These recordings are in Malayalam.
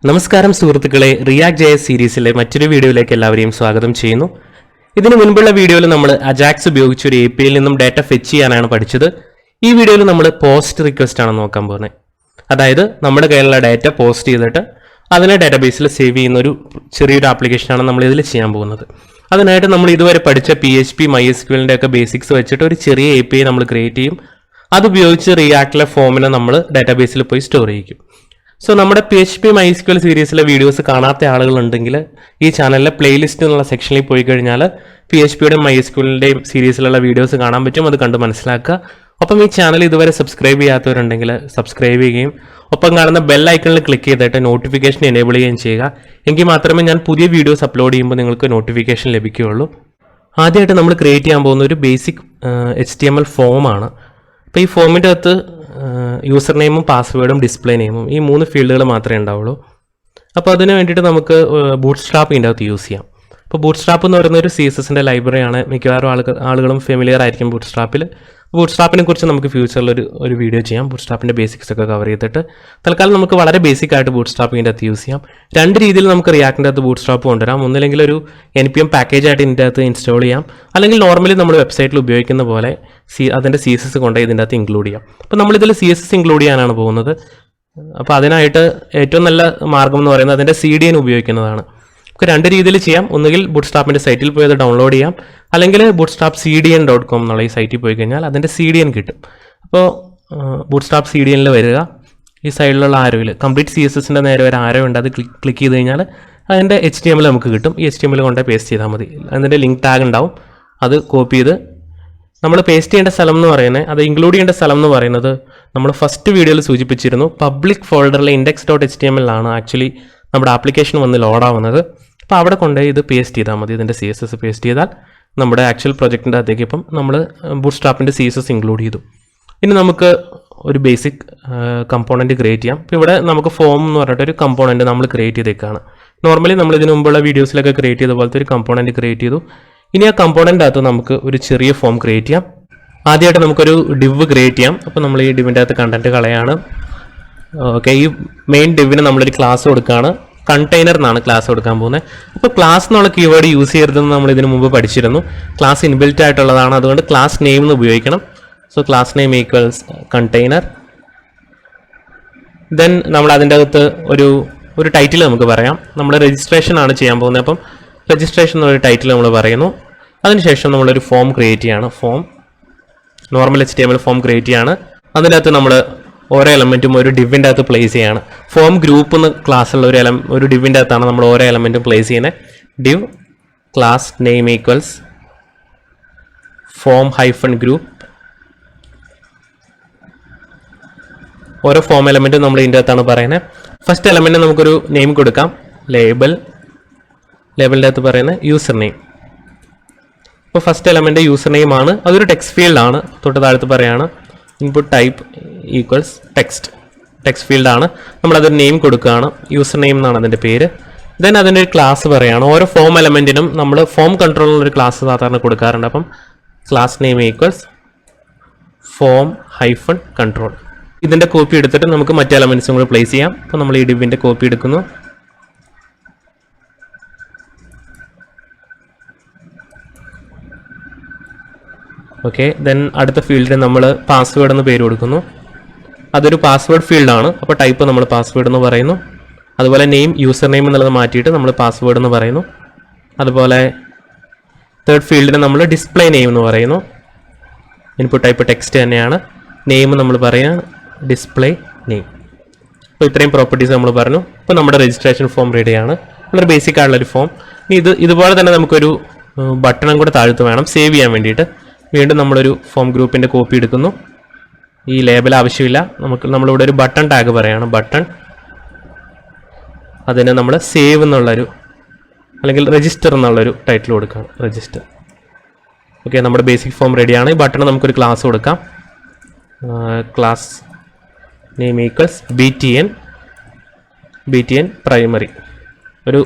നമസ്കാരം സുഹൃത്തുക്കളെ, റിയാക്ട് JS സീരീസിലെ മറ്റൊരു വീഡിയോയിലേക്ക് എല്ലാവരെയും സ്വാഗതം ചെയ്യുന്നു. ഇതിനു മുൻപുള്ള വീഡിയോയിൽ നമ്മൾ അജാക്സ് ഉപയോഗിച്ച് ഒരു APIയിൽ നിന്നും ഡാറ്റ ഫെച്ച് ചെയ്യാനാണ് പഠിച്ചത്. ഈ വീഡിയോയിൽ നമ്മൾ പോസ്റ്റ് റിക്വസ്റ്റ് ആണ് നോക്കാൻ പോകുന്നത്. അതായത് നമ്മുടെ കയ്യിലുള്ള ഡാറ്റ പോസ്റ്റ് ചെയ്തിട്ട് അതിനെ ഡാറ്റാബേസിൽ സേവ് ചെയ്യുന്ന ഒരു ചെറിയൊരു ആപ്ലിക്കേഷനാണ് നമ്മൾ ഇതിൽ ചെയ്യാൻ പോകുന്നത്. അതിനായിട്ട് നമ്മൾ ഇതുവരെ പഠിച്ച PHP MySQLന്റെ ഒക്കെ ബേസിക്സ് വെച്ചിട്ട് ഒരു ചെറിയ API നമ്മൾ ക്രിയേറ്റ് ചെയ്യും. അതുപയോഗിച്ച് റിയാക്റ്റിലെ ഫോമിനെ നമ്മൾ ഡാറ്റാബേസിൽ പോയി സ്റ്റോർ ചെയ്യിക്കും. സോ നമ്മുടെ PHP MySQL സീരീസിലെ വീഡിയോസ് കാണാത്ത ആളുകളുണ്ടെങ്കിൽ ഈ ചാനലിലെ പ്ലേലിസ്റ്റ് എന്നുള്ള സെക്ഷനിൽ പോയി കഴിഞ്ഞാൽ PHPയുടെയും MySQLന്റെയും സീരീസിലുള്ള വീഡിയോസ് കാണാൻ പറ്റും. അത് കണ്ട് മനസ്സിലാക്കുക. ഒപ്പം ഈ ചാനൽ ഇതുവരെ സബ്സ്ക്രൈബ് ചെയ്യാത്തവരുണ്ടെങ്കിൽ സബ്സ്ക്രൈബ് ചെയ്യുകയും ഒപ്പം കാണുന്ന ബെൽ ഐക്കണിൽ ക്ലിക്ക് ചെയ്തിട്ട് നോട്ടിഫിക്കേഷൻ എനേബിൾ ചെയ്യുകയും ചെയ്യുക. എങ്കിൽ മാത്രമേ ഞാൻ പുതിയ വീഡിയോസ് അപ്ലോഡ് ചെയ്യുമ്പോൾ നിങ്ങൾക്ക് നോട്ടിഫിക്കേഷൻ ലഭിക്കുകയുള്ളൂ. ആദ്യമായിട്ട് നമ്മൾ ക്രിയേറ്റ് ചെയ്യാൻ പോകുന്ന ഒരു ബേസിക് HTML ഫോമാണ്. അപ്പോൾ ഈ ഫോമിൻ്റെ അകത്ത് യൂസർ നെയിമും പാസ്വേഡും ഡിസ്പ്ലേ നെയിമും ഈ 3 ഫീൽഡുകൾ മാത്രമേ ഉണ്ടാവുള്ളൂ. അപ്പോൾ അതിന് വേണ്ടിയിട്ട് നമുക്ക് ബൂട്ട്സ്ട്രാപ്പ് ഇതിൻ്റെ അകത്ത് യൂസ് ചെയ്യാം. അപ്പോൾ ബൂട്ട്സ്ട്രാപ്പ് എന്ന് പറയുന്ന ഒരു CSSന്റെ ലൈബ്രറിയാണ്. മിക്കവാറും ആളുകളും ഫെമിലിയർ ആയിരിക്കും ബൂട്ട്സ്ട്രാപ്പിൽ. ബൂട്ട്സ്ട്രാപ്പിനെ കുറിച്ച് നമുക്ക് ഫ്യൂച്ചറിൽ ഒരു വീഡിയോ ചെയ്യാം, ബൂട്ട്സ്ട്രാപ്പിൻ്റെ ബേസിക്സ് ഒക്കെ കവർ ചെയ്തിട്ട്. തൽക്കാലം നമുക്ക് വളരെ ബേസിക് ആയിട്ട് ബൂട്ട്സ്ട്രാപ്പിൻ്റെ അകത്ത് യൂസ് ചെയ്യാം. 2 രീതിയിൽ നമുക്ക് റിയാക്റ്റിൻ്റെ അകത്ത് ബൂട്ട്സ്ട്രാപ്പ് കൊണ്ടുവരാം. ഒന്നില്ലെങ്കിൽ ഒരു NPM പാക്കേജ് ആയിട്ട് ഇതിൻ്റെ അകത്ത് ഇൻസ്റ്റാൾ ചെയ്യാം, അല്ലെങ്കിൽ നോർമലി നമ്മൾ വെബ്സൈറ്റിൽ ഉപയോഗിക്കുന്ന പോലെ അതിൻ്റെ CSS കൊണ്ട് ഇതിൻ്റെ അകത്ത് ഇൻക്ലൂഡ് ചെയ്യാം. അപ്പോൾ നമ്മളിതിൽ CSS ഇൻക്ലൂഡ് ചെയ്യാനാണ് പോകുന്നത്. അപ്പോൾ അതിനായിട്ട് ഏറ്റവും നല്ല മാർഗം എന്ന് പറയുന്നത് അതിൻ്റെ CDN ഉപയോഗിക്കുന്നതാണ്. നമുക്ക് 2 രീതിയിൽ ചെയ്യാം. ഒന്നുകിൽ ബൂട്ട്സ്ട്രാപ്പിൻ്റെ സൈറ്റിൽ പോയി അത് ഡൗൺലോഡ് ചെയ്യാം, അല്ലെങ്കിൽ ബൂട്ട്സ്ട്രാപ്പ് CDN.com എന്നുള്ള ഈ സൈറ്റിൽ പോയി കഴിഞ്ഞാൽ അതിൻ്റെ CDN കിട്ടും. അപ്പോൾ ബൂട്ട്സ്ട്രാപ്പ് CDNൽ വരിക, ഈ സൈഡിലുള്ള ആരോയിൽ കംപ്ലീറ്റ് CSSൻ്റെ നേരെ ഒരു ആരോ ഉണ്ട്, അത് ക്ലിക്ക് ചെയ്ത് കഴിഞ്ഞാൽ അതിൻ്റെ HTML നമുക്ക് കിട്ടും. ഈ HTML കൊണ്ട് പേസ്റ്റ് ചെയ്താൽ മതി. അതിൻ്റെ ലിങ്ക് ടാഗ് ഉണ്ടാവും, അത് കോപ്പി ചെയ്ത് നമ്മൾ പേസ്റ്റ് ചെയ്യേണ്ട സ്ഥലം എന്ന് പറയുന്നത്, അത് ഇൻക്ലൂഡ് ചെയ്യേണ്ട സ്ഥലം എന്ന് പറയുന്നത് നമ്മൾ ഫസ്റ്റ് വീഡിയോയിൽ സൂചിപ്പിച്ചിരുന്നു. പബ്ലിക് ഫോൾഡറിലെ index.html ആണ് ആക്ച്വലി നമ്മുടെ ആപ്ലിക്കേഷൻ വന്ന് ലോഡാവുന്നത്. അപ്പോൾ അവിടെ കൊണ്ടുപോയി ഇത് പേസ്റ്റ് ചെയ്താൽ മതി. ഇതിൻ്റെ CSS പേസ്റ്റ് ചെയ്താൽ നമ്മുടെ ആക്ച്വൽ പ്രൊജക്റ്റിൻ്റെ അകത്തേക്ക് ഇപ്പം നമ്മൾ ബൂട്ട്സ്ട്രാപ്പിൻ്റെ CSS ഇൻക്ലൂഡ് ചെയ്തു. ഇനി നമുക്ക് ഒരു ബേസിക് കമ്പോണൻറ്റ് ക്രിയേറ്റ് ചെയ്യാം. ഇപ്പോൾ ഇവിടെ നമുക്ക് ഫോം എന്ന് പറഞ്ഞിട്ടൊരു കമ്പോണൻറ്റ് നമ്മൾ ക്രിയേറ്റ് ചെയ്തേക്കാണ്. നോർമലി നമ്മൾ ഇതിനു മുമ്പുള്ള വീഡിയോസിലൊക്കെ ക്രിയേറ്റ് ചെയ്ത പോലത്തെ ഒരു കമ്പോണൻറ്റ് ക്രിയേറ്റ് ചെയ്തു. ഇനി ആ കമ്പോണൻ്റ് അകത്ത് നമുക്ക് ഒരു ചെറിയ ഫോം ക്രിയേറ്റ് ചെയ്യാം. ആദ്യമായിട്ട് നമുക്കൊരു ഡിവ് ക്രിയേറ്റ് ചെയ്യാം. അപ്പോൾ നമ്മൾ ഈ ഡിവിൻ്റെ അകത്ത് കണ്ടൻറ്റ് കളയാണ്. ഓക്കെ, ഈ മെയിൻ ഡിവിന് നമ്മളൊരു ക്ലാസ് കൊടുക്കുകയാണ്. കണ്ടെയ്നർ എന്നാണ് ക്ലാസ് കൊടുക്കാൻ പോകുന്നത്. അപ്പോൾ ക്ലാസ് എന്നുള്ള കീവേഡ് യൂസ് ചെയ്യരുതെന്ന് നമ്മൾ ഇതിനു മുമ്പ് പഠിച്ചിരുന്നു. ക്ലാസ് ഇൻബിൽറ്റ് ആയിട്ടുള്ളതാണ്, അതുകൊണ്ട് ക്ലാസ് നെയിം എന്ന് ഉപയോഗിക്കണം. So class name equals container. Then നമ്മൾ അതിൻ്റെ അകത്ത് ഒരു ടൈറ്റിൽ നമുക്ക് പറയാം. നമ്മൾ രജിസ്ട്രേഷൻ ആണ് ചെയ്യാൻ പോകുന്നത്. അപ്പം രജിസ്ട്രേഷൻ എന്നൊരു ടൈറ്റിൽ നമ്മൾ പറയുന്നു. അതിനുശേഷം നമ്മളൊരു ഫോം ക്രിയേറ്റ് ചെയ്യാണ്. Form normal HTML form create ചെയ്യാണ്. അതിൻ്റെ അകത്ത് നമ്മൾ ഓരോ എലമെൻറ്റും ഒരു ഡിവിൻ്റെ അകത്ത് പ്ലേസ് ചെയ്യാണ്. ഫോം ഗ്രൂപ്പ് എന്ന് ക്ലാസ്സുള്ള ഒരു ഡിവിൻ്റെ അകത്താണ് നമ്മൾ ഓരോ എലമെൻറ്റും പ്ലേസ് ചെയ്യുന്നത്. Div class name equals form hyphen group. ഓരോ ഫോം എലമെൻറ്റും നമ്മൾ ഇതിൻ്റെ അകത്താണ് പറയുന്നത്. ഫസ്റ്റ് എലമെൻറ്റ് നമുക്കൊരു നെയിം കൊടുക്കാം, ലേബലിൻ്റെ അകത്ത് പറയുന്നത് യൂസർ നെയിം. അപ്പോൾ ഫസ്റ്റ് എലമെൻറ്റ് യൂസർ നെയിം ആണ്, അതൊരു ടെക്സ്റ്റ് ഫീൽഡാണ്. തൊട്ട് താഴത്ത് പറയാണ് ഇൻപുട്ട് ടൈപ്പ് ഈക്വൽസ് ടെക്സ്റ്റ് ഫീൽഡാണ്. നമ്മളതൊരു നെയിം കൊടുക്കുകയാണ്, യൂസർ നെയിം എന്നാണ് അതിൻ്റെ പേര്. ദെൻ അതിൻ്റെ ഒരു ക്ലാസ് പറയുകയാണ്. ഓരോ ഫോം എലമെൻറ്റിനും നമ്മൾ ഫോം കൺട്രോളിനൊരു ക്ലാസ് സാധാരണ കൊടുക്കാറുണ്ട്. അപ്പം class name equals form hyphen control. ഇതിൻ്റെ കോപ്പി എടുത്തിട്ട് നമുക്ക് മറ്റ് എലമെൻറ്റ്സും കൂടി പ്ലേസ് ചെയ്യാം. അപ്പോൾ നമ്മൾ ഈ ഡിവിൻ്റെ കോപ്പി എടുക്കുന്നു. ഓക്കെ, ദെൻ അടുത്ത ഫീൽഡിന് നമ്മൾ പാസ്വേഡ് എന്ന് പേര് കൊടുക്കുന്നു. അതൊരു പാസ്വേഡ് ഫീൽഡാണ്. അപ്പോൾ ടൈപ്പ് നമ്മൾ പാസ്വേഡ് എന്ന് പറയുന്നു. അതുപോലെ നെയിം യൂസർ നെയിം എന്നുള്ളത് മാറ്റിയിട്ട് നമ്മൾ പാസ്വേഡ് എന്ന് പറയുന്നു. അതുപോലെ തേർഡ് ഫീൽഡിന് നമ്മൾ ഡിസ്പ്ലേ നെയിം എന്ന് പറയുന്നു. ഇൻപുട്ട് ടൈപ്പ് ടെക്സ്റ്റ് തന്നെയാണ്. നെയിം നമ്മൾ പറയുക ഡിസ്പ്ലേ നെയിം. അപ്പോൾ ഇത്രയും പ്രോപ്പർട്ടീസ് നമ്മൾ പറഞ്ഞു. ഇപ്പോൾ നമ്മുടെ രജിസ്ട്രേഷൻ ഫോം റെഡിയാണ്. വളരെ ബേസിക് ആയിട്ടുള്ളൊരു ഫോം. ഇനി ഇതുപോലെ തന്നെ നമുക്കൊരു ബട്ടണും കൂടെ താഴത്ത് വേണം സേവ് ചെയ്യാൻ വേണ്ടിയിട്ട്. വീണ്ടും നമ്മളൊരു ഫോം ഗ്രൂപ്പിൻ്റെ കോപ്പി എടുക്കുന്നു. ഈ ലേബൽ ആവശ്യമില്ല. നമ്മളിവിടെ ഒരു ബട്ടൺ ടാഗ് പറയുകയാണ്. ബട്ടൺ, അതിന് നമ്മൾ സേവ് എന്നുള്ളൊരു അല്ലെങ്കിൽ രജിസ്റ്റർ എന്നുള്ളൊരു ടൈറ്റിൽ കൊടുക്കുകയാണ്, രജിസ്റ്റർ. ഓക്കെ, നമ്മുടെ ബേസിക് ഫോം റെഡിയാണ്. ഈ ബട്ടൺ നമുക്കൊരു ക്ലാസ് കൊടുക്കാം. Class name equals BTN primary. ഒരു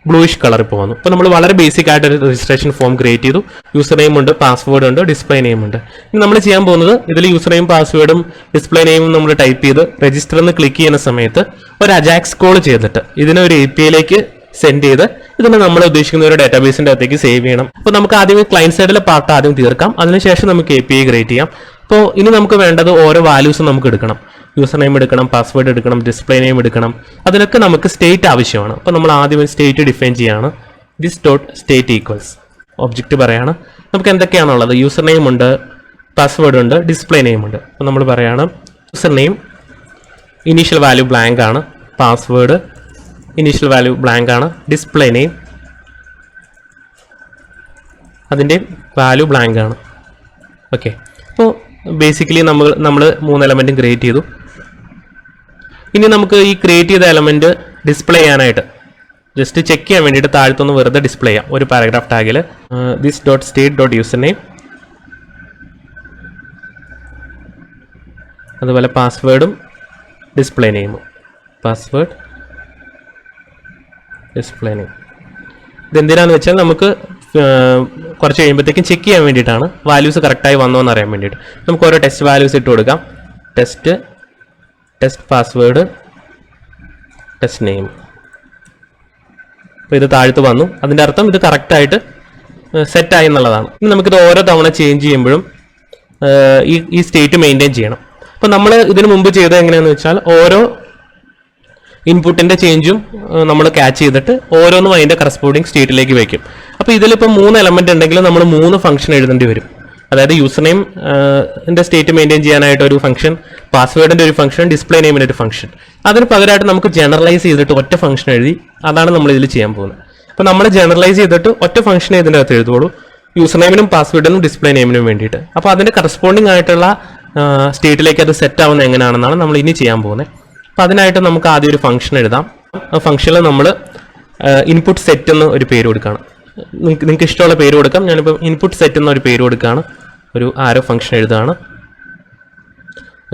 ബ്ലൂയിഷ് കളർ ഇപ്പോൾ വന്നു. അപ്പോൾ നമ്മൾ വളരെ ബേസിക് ആയിട്ട് ഒരു രജിസ്ട്രേഷൻ ഫോം ക്രിയേറ്റ് ചെയ്തു. യൂസർ നെയിം ഉണ്ട്, പാസ്വേഡ് ഉണ്ട്, ഡിസ്പ്ലേ നെയിം ഉണ്ട്. ഇനി നമ്മൾ ചെയ്യാൻ പോകുന്നത് ഇതിൽ യൂസർ നെയിം പാസ്വേഡും ഡിസ്പ്ലേ നെയിമും നമ്മൾ ടൈപ്പ് ചെയ്ത് രജിസ്റ്റർ എന്ന് ക്ലിക്ക് ചെയ്യുന്ന സമയത്ത് ഒരു അജാക്സ് കോൾ ചെയ്തിട്ട് ഇതിനെ ഒരു APIയിലേക്ക് സെൻഡ് ചെയ്ത് ഇതിനെ നമ്മൾ ഉദ്ദേശിക്കുന്ന ഒരു ഡാറ്റാബേസിന്റെ അകത്തേക്ക് സേവ് ചെയ്യണം. അപ്പോൾ നമുക്ക് ആദ്യം ക്ലയന്റ് സൈഡിലെ പാർട്ട് ആദ്യം തീർക്കാം, അതിനുശേഷം നമുക്ക് API ക്രിയേറ്റ് ചെയ്യാം. അപ്പോൾ ഇനി നമുക്ക് വേണ്ടത് ഓരോ വാല്യൂസും നമുക്ക് എടുക്കണം. യൂസർ നെയിം എടുക്കണം, പാസ്വേഡ് എടുക്കണം, ഡിസ്പ്ലേ നെയിം എടുക്കണം. അതിനൊക്കെ നമുക്ക് സ്റ്റേറ്റ് ആവശ്യമാണ്. അപ്പോൾ നമ്മൾ ആദ്യം സ്റ്റേറ്റ് ഡിഫൈൻ ചെയ്യാണ്. This dot state equals object പറയാണ് നമുക്ക് എന്തൊക്കെയാണുള്ളത്. യൂസർ നെയിം ഉണ്ട്, പാസ്വേഡ് ഉണ്ട്, ഡിസ്പ്ലേ നെയിം ഉണ്ട്. അപ്പോൾ നമ്മൾ പറയാണ് user name initial value blank ആണ്, പാസ്വേഡ് ഇനീഷ്യൽ വാല്യൂ ബ്ലാങ്ക് ആണ്, ഡിസ്പ്ലേ നെയിം അതിൻ്റെ വാല്യൂ ബ്ലാങ്ക് ആണ്. ഓക്കെ, അപ്പോൾ ബേസിക്കലി നമ്മൾ 3 എലമെൻറ്റും ക്രിയേറ്റ് ചെയ്തു. ഇനി നമുക്ക് ഈ ക്രിയേറ്റ് ചെയ്ത എലമെൻറ്റ് ഡിസ്പ്ലേ ചെയ്യാനായിട്ട് ജസ്റ്റ് ചെക്ക് ചെയ്യാൻ വേണ്ടിയിട്ട് താഴത്തൊന്ന് വെറുതെ ഡിസ്പ്ലേ ചെയ്യാം. ഒരു പാരഗ്രാഫ് ടാഗിൽ this dot state dot user name, അതുപോലെ പാസ്വേഡും ഡിസ്പ്ലേ നെയിമും, പാസ്വേഡ് ഡിസ്പ്ലേ നെയിം. ഇതെന്തിനാന്ന് വെച്ചാൽ നമുക്ക് കുറച്ച് കഴിയുമ്പോഴത്തേക്കും ചെക്ക് ചെയ്യാൻ വേണ്ടിയിട്ടാണ്, വാല്യൂസ് കറക്റ്റായി വന്നോ എന്ന് അറിയാൻ വേണ്ടിയിട്ട്. നമുക്ക് ഓരോ ടെസ്റ്റ് വാല്യൂസ് ഇട്ട് കൊടുക്കാം. Test password, test name. അപ്പോൾ ഇത് താഴത്ത് വന്നു. അതിൻ്റെ അർത്ഥം ഇത് കറക്റ്റായിട്ട് സെറ്റായി എന്നുള്ളതാണ്. ഇനി നമുക്കിത് ഓരോ തവണ ചേഞ്ച് ചെയ്യുമ്പോഴും ഈ സ്റ്റേറ്റ് മെയിൻറ്റെയിൻ ചെയ്യണം. അപ്പോൾ നമ്മൾ ഇതിനു മുമ്പ് ചെയ്തത് എങ്ങനെയാണെന്ന് വെച്ചാൽ ഓരോ ഇൻപുട്ടിൻ്റെ ചേഞ്ചും നമ്മൾ ക്യാച്ച് ചെയ്തിട്ട് ഓരോന്നും അതിൻ്റെ കറസ്പോണ്ടിങ് സ്റ്റേറ്റിലേക്ക് വയ്ക്കും. അപ്പോൾ ഇതിലിപ്പോൾ 3 എലമെൻറ്റ് ഉണ്ടെങ്കിൽ നമ്മൾ 3 ഫംഗ്ഷൻ എഴുതേണ്ടി വരും. അതായത് യൂസർ നെയിം സ്റ്റേറ്റ് മെയിൻറ്റെയിൻ ചെയ്യാനായിട്ട് ഒരു ഫംഗ്ഷൻ, പാസ്വേഡിൻ്റെ ഒരു ഫംഗ്ഷൻ, ഡിസ്പ്ലേ നെയിമിൻ്റെ ഒരു ഫംഗ്ഷൻ. അതിന് പകരമായിട്ട് നമുക്ക് ജനറലൈസ് ചെയ്തിട്ട് ഒറ്റ ഫംഗ്ഷൻ എഴുതി, അതാണ് നമ്മൾ ഇതിൽ ചെയ്യാൻ പോകുന്നത്. അപ്പോൾ നമ്മൾ ജനറലൈസ് ചെയ്തിട്ട് ഒറ്റ ഫംഗ്ഷൻ ഇതിൻ്റെ അകത്ത് എഴുതുള്ളൂ, യൂസർ നെയിമിനും പാസ്വേഡിനും ഡിസ്പ്ലേ നെയിമിനും വേണ്ടിയിട്ട്. അപ്പോൾ അതിൻ്റെ കറസ്പോണ്ടിങ് ആയിട്ടുള്ള സ്റ്റേറ്റിലേക്ക് അത് സെറ്റ് ആവുന്നത് എങ്ങനെയാണെന്നാണ് നമ്മൾ ഇനി ചെയ്യാൻ പോകുന്നത്. അപ്പോൾ അതിനായിട്ട് നമുക്ക് ആദ്യം ഒരു ഫംഗ്ഷൻ എഴുതാം. ആ ഫംഗ്ഷനിൽ നമ്മൾ ഇൻപുട്ട് സെറ്റ് എന്ന് ഒരു പേര് കൊടുക്കുകയാണ്. നിങ്ങൾക്ക് ഇഷ്ടമുള്ള പേര് കൊടുക്കാം. ഞാനിപ്പോൾ ഇൻപുട്ട് സെറ്റ് എന്നൊരു പേര് കൊടുക്കുകയാണ്. ഒരു ആരോ ഫംഗ്ഷൻ എഴുതുകയാണ്.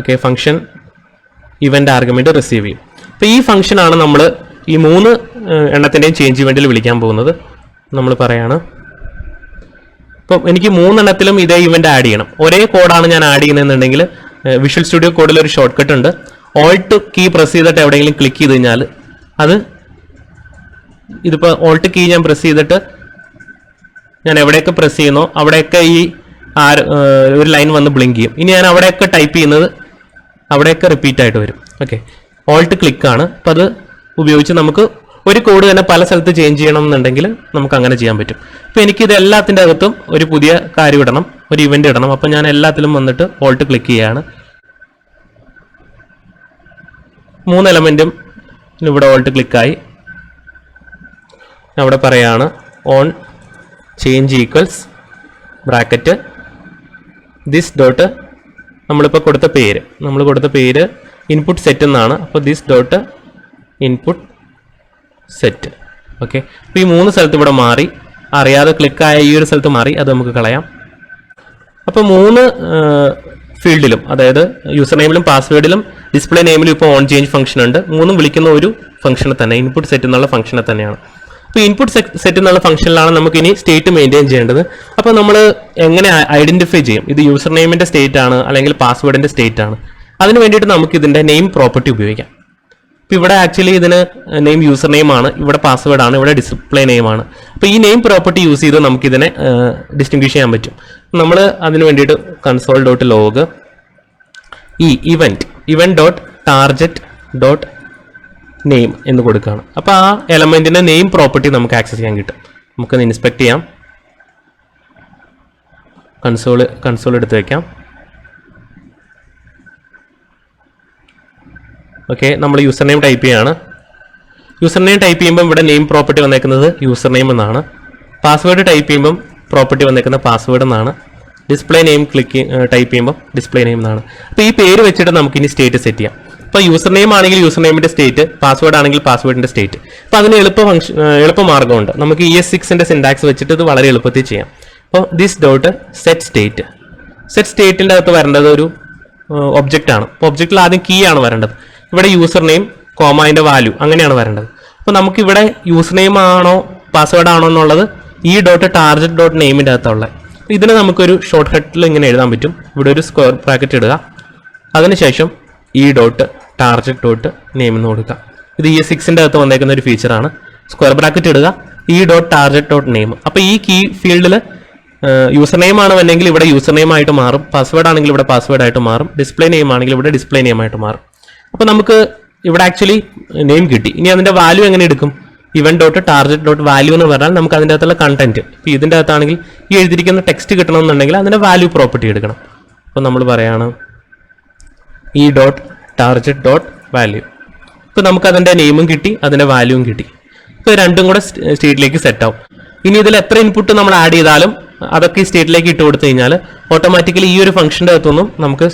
Okay, function event argument receive ചെയ്യും. അപ്പോൾ ഈ ഫംഗ്ഷനാണ് നമ്മൾ ഈ 3 എണ്ണത്തിൻ്റെയും ചേഞ്ച് ഇവൻറ്റിൽ വിളിക്കാൻ പോകുന്നത്. നമ്മൾ പറയാണ് ഇപ്പം എനിക്ക് 3 എണ്ണത്തിലും ഇതേ ഇവൻ്റ് ആഡ് ചെയ്യണം. ഒരേ കോഡാണ് ഞാൻ ആഡ് ചെയ്യുന്നതെന്നുണ്ടെങ്കിൽ വിഷ്വൽ സ്റ്റുഡിയോ കോഡിൽ ഒരു ഷോർട്ട് കട്ട് ഉണ്ട്. ഓൾട്ട് കീ പ്രസ് ചെയ്തിട്ട് എവിടെയെങ്കിലും ക്ലിക്ക് ചെയ്ത് കഴിഞ്ഞാൽ അത് ഇതിപ്പോൾ ഓൾട്ട് കീ ഞാൻ പ്രസ് ചെയ്തിട്ട് ഞാൻ എവിടെയൊക്കെ പ്രസ് ചെയ്യുന്നോ അവിടെയൊക്കെ ഈ ഒരു ലൈൻ വന്ന് ബ്ലിങ്ക് ചെയ്യും. ഇനി ഞാൻ അവിടെയൊക്കെ ടൈപ്പ് ചെയ്യുന്നത് അവിടെയൊക്കെ റിപ്പീറ്റ് ആയിട്ട് വരും. ഓക്കെ, ഓൾട്ട് ക്ലിക്കാണ്. അപ്പോൾ അത് ഉപയോഗിച്ച് നമുക്ക് ഒരു കോഡ് തന്നെ പല സ്ഥലത്ത് ചേഞ്ച് ചെയ്യണം എന്നുണ്ടെങ്കിൽ നമുക്ക് അങ്ങനെ ചെയ്യാൻ പറ്റും. അപ്പോൾ എനിക്കിത് എല്ലാത്തിൻ്റെ അകത്തും ഒരു പുതിയ കാര്യം ഇടണം, ഒരു ഇവൻ്റ് ഇടണം. അപ്പോൾ ഞാൻ എല്ലാത്തിലും വന്നിട്ട് ഓൾട്ട് ക്ലിക്ക് ചെയ്യുകയാണ്. 3 എലമെൻറ്റും ഇവിടെ ഓൾട്ട് ക്ലിക്കായി. അവിടെ പറയാണ് on change equals bracket this dot നമ്മളിപ്പോൾ കൊടുത്ത പേര് ഇൻപുട്ട് സെറ്റ് എന്നാണ്. അപ്പോൾ this dot input set. Okay, അപ്പോൾ ഈ 3 സ്ഥലത്ത് ഇവിടെ മാറി, അറിയാതെ ക്ലിക്കായ ഈ ഒരു സ്ഥലത്ത് മാറി, അത് നമുക്ക് കളയാം. അപ്പോൾ 3 ഫീൽഡിലും, അതായത് യൂസർ നെയിമിലും പാസ്വേഡിലും ഡിസ്പ്ലേ നെയിമിലും ഇപ്പോൾ ഓൺ ചേഞ്ച് ഫംഗ്ഷൻ ഉണ്ട്. 3 വിളിക്കുന്ന ഒരു ഫംഗ്ഷനെ തന്നെ, ഇൻപുട്ട് സെറ്റ് എന്നുള്ള ഫംഗ്ഷനെ തന്നെയാണ്. അപ്പോൾ ഇൻപുട്ട് സെറ്റ് എന്നുള്ള ഫംഗ്ഷനിലാണ് നമുക്ക് ഇനി സ്റ്റേറ്റ് മെയിൻറ്റെയിൻ ചെയ്യേണ്ടത്. അപ്പോൾ നമ്മൾ എങ്ങനെ ഐഡന്റിഫൈ ചെയ്യും ഇത് യൂസർ നെയിമിൻ്റെ സ്റ്റേറ്റ് ആണ് അല്ലെങ്കിൽ പാസ്വേഡിൻ്റെ സ്റ്റേറ്റ് ആണ്? അതിന് വേണ്ടിയിട്ട് നമുക്ക് ഇതിൻ്റെ നെയിം പ്രോപ്പർട്ടി ഉപയോഗിക്കാം. ഇപ്പോൾ ഇവിടെ ആക്ച്വലി ഇതിന് നെയിം യൂസർ നെയിം ആണ്, ഇവിടെ പാസ്വേഡ് ആണ്, ഇവിടെ ഡിസ്പ്ലേ നെയിം ആണ്. അപ്പോൾ ഈ നെയിം പ്രോപ്പർട്ടി യൂസ് ചെയ്ത് നമുക്കിതിനെ ഡിസ്റ്റിങ്വിഷ് ചെയ്യാൻ പറ്റും. നമ്മൾ അതിന് വേണ്ടിയിട്ട് കൺസോൾ ഡോട്ട് ലോഗ് ഈ event dot target dot name എന്ന് കൊടുക്കുകയാണ്. അപ്പോൾ ആ എലമെൻറ്റിൻ്റെ നെയിം പ്രോപ്പർട്ടി നമുക്ക് ആക്സസ് ചെയ്യാൻ കിട്ടും. നമുക്കൊന്ന് ഇൻസ്പെക്ട് ചെയ്യാം. കൺസോൾ എടുത്ത് വയ്ക്കാം. ഓക്കെ, നമ്മൾ യൂസർ നെയിം ടൈപ്പ് ചെയ്യാണ്. യൂസർ നെയിം ടൈപ്പ് ചെയ്യുമ്പോൾ ഇവിടെ നെയിം പ്രോപ്പർട്ടി വന്നേക്കുന്നത് യൂസർ നെയിം എന്നാണ്. പാസ്വേഡ് ടൈപ്പ് ചെയ്യുമ്പം പ്രോപ്പർട്ടി വന്നേക്കുന്നത് പാസ്വേഡ് എന്നാണ്. ഡിസ്പ്ലേ നെയിം ടൈപ്പ് ചെയ്യുമ്പോൾ ഡിസ്പ്ലേ നെയിം എന്നാണ്. അപ്പോൾ ഈ പേര് വെച്ചിട്ട് നമുക്ക് ഇനി സ്റ്റേറ്റ് സെറ്റ് ചെയ്യാം. ഇപ്പോൾ യൂസർ നെയിം ആണെങ്കിൽ യൂസർ നെയിമിൻ്റെ സ്റ്റേറ്റ്, പാസ്വേഡ് ആണെങ്കിൽ പാസ്വേഡിൻ്റെ സ്റ്റേറ്റ്. അപ്പോൾ അതിന് എളുപ്പ മാർഗ്ഗമുണ്ട്. നമുക്ക് ES6ൻ്റെ സിൻടാക്സ് വെച്ചിട്ട് ഇത് വളരെ എളുപ്പത്തിൽ ചെയ്യാം. അപ്പോൾ ദിസ് ഡോട്ട് സെറ്റ് സ്റ്റേറ്റിൻ്റെ അകത്ത് വരേണ്ടത് ഒരു ഒബ്ജക്റ്റ് ആണ്. അപ്പോൾ ഒബ്ജക്റ്റിൽ ആദ്യം കീ ആണ് വരേണ്ടത്. ഇവിടെ യൂസർ നെയിം കോമ അതിൻ്റെ വാല്യൂ അങ്ങനെയാണ് വരേണ്ടത്. അപ്പോൾ നമുക്കിവിടെ യൂസർ നെയിം ആണോ പാസ്വേഡ് ആണോ എന്നുള്ളത് ഈ ഡോട്ട് ടാർജറ്റ് ഡോട്ട് നെയിമിൻ്റെ അകത്തുള്ള. ഇതിന് നമുക്കൊരു ഷോർട്ട് കട്ടിൽ ഇങ്ങനെ എഴുതാൻ പറ്റും. ഇവിടെ ഒരു സ്ക്വയർ ബ്രാക്കറ്റ് ഇടുക, അതിനുശേഷം ഈ ഡോട്ട് ടാർജറ്റ് ഡോട്ട് നെയിം എന്ന് കൊടുക്കുക. ഇത് ES6ൻ്റെ അകത്ത് വന്നേക്കുന്ന ഒരു ഫീച്ചറാണ്. സ്ക്വയർ ബ്രാക്കറ്റ് ഇടുക, ഈ ഡോട്ട് ടാർജറ്റ് ഡോട്ട് നെയിം. അപ്പോൾ ഈ കീ ഫീൽഡിൽ യൂസർ നെയിം ആണ് വേണമെങ്കിൽ ഇവിടെ യൂസർ നെയിം ആയിട്ട് മാറും, പാസ്വേഡ് ആണെങ്കിൽ ഇവിടെ പാസ്വേഡ് ആയിട്ട് മാറും, ഡിസ്പ്ലേ നെയിം ആണെങ്കിൽ ഇവിടെ ഡിസ്പ്ലേ നെയിം ആയിട്ട് മാറും. അപ്പോൾ നമുക്ക് ഇവിടെ ആക്ച്വലി നെയിം കിട്ടി. ഇനി അതിൻ്റെ വാല്യൂ എങ്ങനെ എടുക്കും? ഇവൻ ഡോട്ട് ടാർജറ്റ് ഡോട്ട് വാല്യൂ എന്ന് പറഞ്ഞാൽ നമുക്ക് അതിൻ്റെ അകത്തുള്ള കണ്ടന്റ്, ഇപ്പോൾ ഇതിൻ്റെ അകത്താണെങ്കിൽ ഈ എഴുതിയിരിക്കുന്ന ടെക്സ്റ്റ് കിട്ടണമെന്നുണ്ടെങ്കിൽ അതിൻ്റെ വാല്യൂ പ്രോപ്പർട്ടി എടുക്കണം. അപ്പോൾ നമ്മൾ പറയാണ് ഈ ഡോട്ട് ടാർജറ്റ് ഡോട്ട് വാല്യൂ. ഇപ്പോൾ നമുക്ക് അതിൻ്റെ നെയിമും കിട്ടി, അതിൻ്റെ വാല്യൂവും കിട്ടി. ഇപ്പോൾ രണ്ടും കൂടെ സ്റ്റേറ്റിലേക്ക് സെറ്റ് ആവും. ഇനി ഇതിൽ എത്ര ഇൻപുട്ട് നമ്മൾ ആഡ് ചെയ്താലും അതൊക്കെ ഈ സ്റ്റേറ്റിലേക്ക് ഇട്ട് കൊടുത്തു കഴിഞ്ഞാൽ ഓട്ടോമാറ്റിക്കലി ഈ ഒരു ഫംഗ്ഷൻ്റെ അകത്തൊന്നും നമുക്ക്